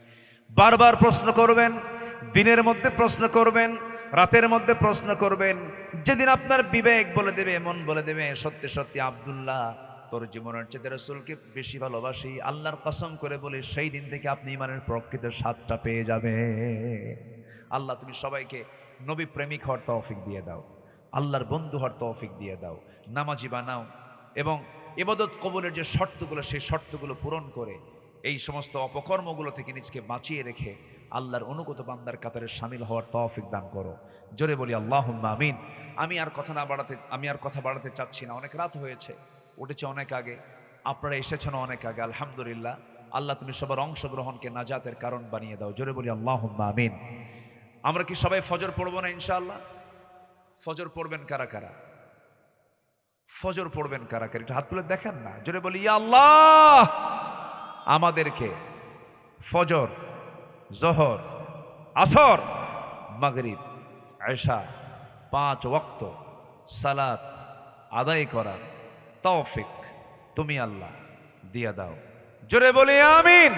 বারবার প্রশ্ন করবেন, দিনের মধ্যে প্রশ্ন করবেন, রাতের মধ্যে প্রশ্ন করবেন। যেদিন আপনার বিবেক বলে দেবে, মন বলে দেবে সত্যি সত্যি আব্দুল্লাহ তোর জীবনের চেয়ে রাসূলকে বেশি ভালোবাসি, আল্লাহর কসম করে বলি সেই দিন থেকে আপনি ঈমানের প্রকৃত স্বাদটা পেয়ে যাবে। আল্লাহ তুমি সবাইকে নবী প্রেমিক হওয়ার তৌফিক দিয়ে দাও, আল্লাহর বন্ধু হওয়ার তৌফিক দিয়ে দাও, নামাজি বানাও, এবং ইবাদত কবুলের যে শর্তগুলো সেই শর্তগুলো পূরণ করে এই সমস্ত অপকর্মগুলো থেকে নিজকে বাঁচিয়ে রেখে আল্লাহর অনুগত বান্দার কাতারে শামিল হওয়ার তৌফিক দান করো। জোরে বলি আল্লাহুম্মা আমিন। আমি আর কথা বাড়াতে চাচ্ছি না, অনেক রাত হয়েছে, উঠেছে অনেক আগে, আপনারা এসেছেন অনেক আগে। আলহামদুলিল্লাহ, আল্লাহ তুমি সবার অংশগ্রহণকে নাজাতের কারণ বানিয়ে দাও। জোরে বলি আল্লাহুম্মা আমিন। আমরা কি সবাই ফজর পড়বো না ইনশাআল্লাহ? ফজর পড়বেন কারা কারা? ফজর পড়বেন কারা কারা? একটু হাত তুলে দেখেন না, জোরে বলি ইয়া আল্লাহ। আমাদেরকে ফজর, জোহর, আসর, মাগরিব, এশা 5 ওয়াক্ত সালাত আদায় করার তৌফিক তুমি আল্লাহ দিয়া দাও। জোরে বলি আমিন।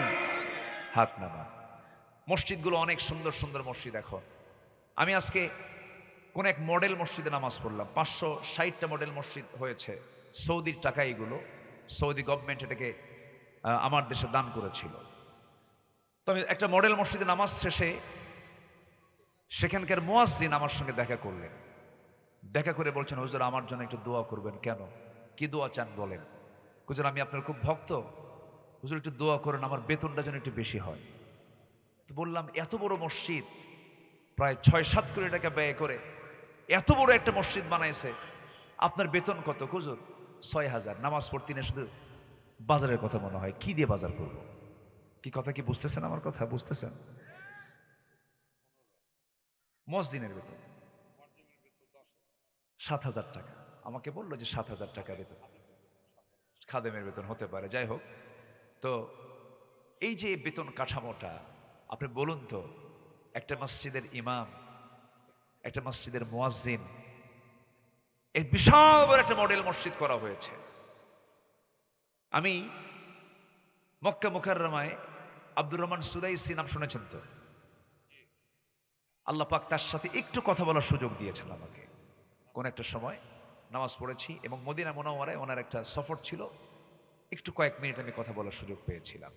হাত নামা। মসজিদগুলো অনেক সুন্দর সুন্দর মসজিদ। এখন আমি আজকে কোন এক মডেল মসজিদে নামাজ পড়লাম। 560টা মডেল মসজিদ হয়েছে, সৌদির টাকা এগুলো। সৌদি গভর্নমেন্ট এটাকে আমার দেশে দান করেছিল। তবে একটা মডেল মসজিদে নামাজ শেষে সেখানকার মুয়াজ্জিন আমার সঙ্গে দেখা করলেন। দেখা করে বলছেন, হুজুর আমার জন্য একটু দোয়া করবেন। কেন, কি দোয়া চান বলেন? হুজুর আমি আপনার খুব ভক্ত, হুজুর একটু দোয়া করেন আমার বেতনটা যেন একটু বেশি হয়। তো বললাম, এত বড় মসজিদ, প্রায় 6-7 কোটি টাকা ব্যয় করে এত বড় একটা মসজিদ বানাইছে, আপনার বেতন কত? হুজুর 6,000। নামাজ পড়তে না শুধু বাজারের কথা মনে হয়, কি দিয়ে বাজার করব? কি কথা কি বুঝতেছেন আমার কথা? বুঝতেছেন? মসজিদের বেতন 7,000 টাকা। আমাকে বললো যে 7,000 টাকা বেতন, খাদেমের বেতন হতে পারে, যাই হোক। তো এই যে বেতন কাঠামোটা, আপনি বলুন তো, একটা মসজিদের ইমাম, একটা মসজিদের মুয়াজ্জিন, এই বিশাল বড় একটা মডেল মসজিদ করা হয়েছে। আমি মক্কা মুকাররমায় আব্দুর রহমান সুদাইসি নাম শুনেছেন তো? আল্লাহ পাক তার সাথে একটু কথা বলার সুযোগ দিয়েছেন আমাকে। কোন একটা সময় নামাজ পড়েছি এবং মদিনা মুনাওয়ারায় ওনার একটা সফর ছিল, একটু কয়েক মিনিট আমি কথা বলার সুযোগ পেয়েছিলাম।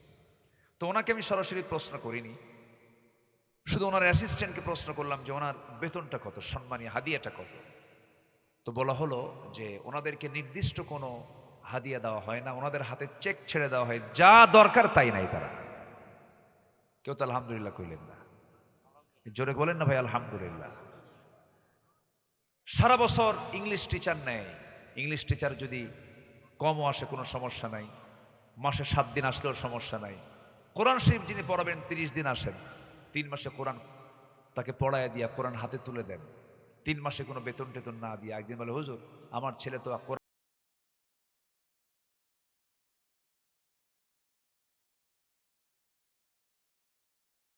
তো ওনাকে আমি সরাসরি প্রশ্ন করিনি, শুধু ওনার অ্যাসিস্ট্যান্টকে প্রশ্ন করলাম যে ওনার বেতনটা কত, সম্মানী হাদিয়াটা কত। তো বলা হলো যে ওনাদেরকে নির্দিষ্ট কোনো হাদিয়া দেওয়া হয় না, ওনাদের হাতে চেক ছেড়ে দেওয়া হয়, যা দরকার তাই নাই তারা। কেউ তো আলহামদুলিল্লাহ কইলেন না, জোরে বলেন না ভাই আলহামদুলিল্লাহ। সারা বছর ইংলিশ টিচার নেয়, ইংলিশ টিচার যদি কমও আসে কোনো সমস্যা নাই, মাসে 7 দিন আসলেও সমস্যা নাই। কোরআন শরীফ যিনি পড়াবেন 30 দিন আসেন, 3 মাসে কোরআন তাকে পড়ায় দিয়া কোরআন হাতে তুলে দেন, 3 মাসে কোনো বেতন টেতন না দিয়ে একদিন বলে, হুজুর আমার ছেলে তো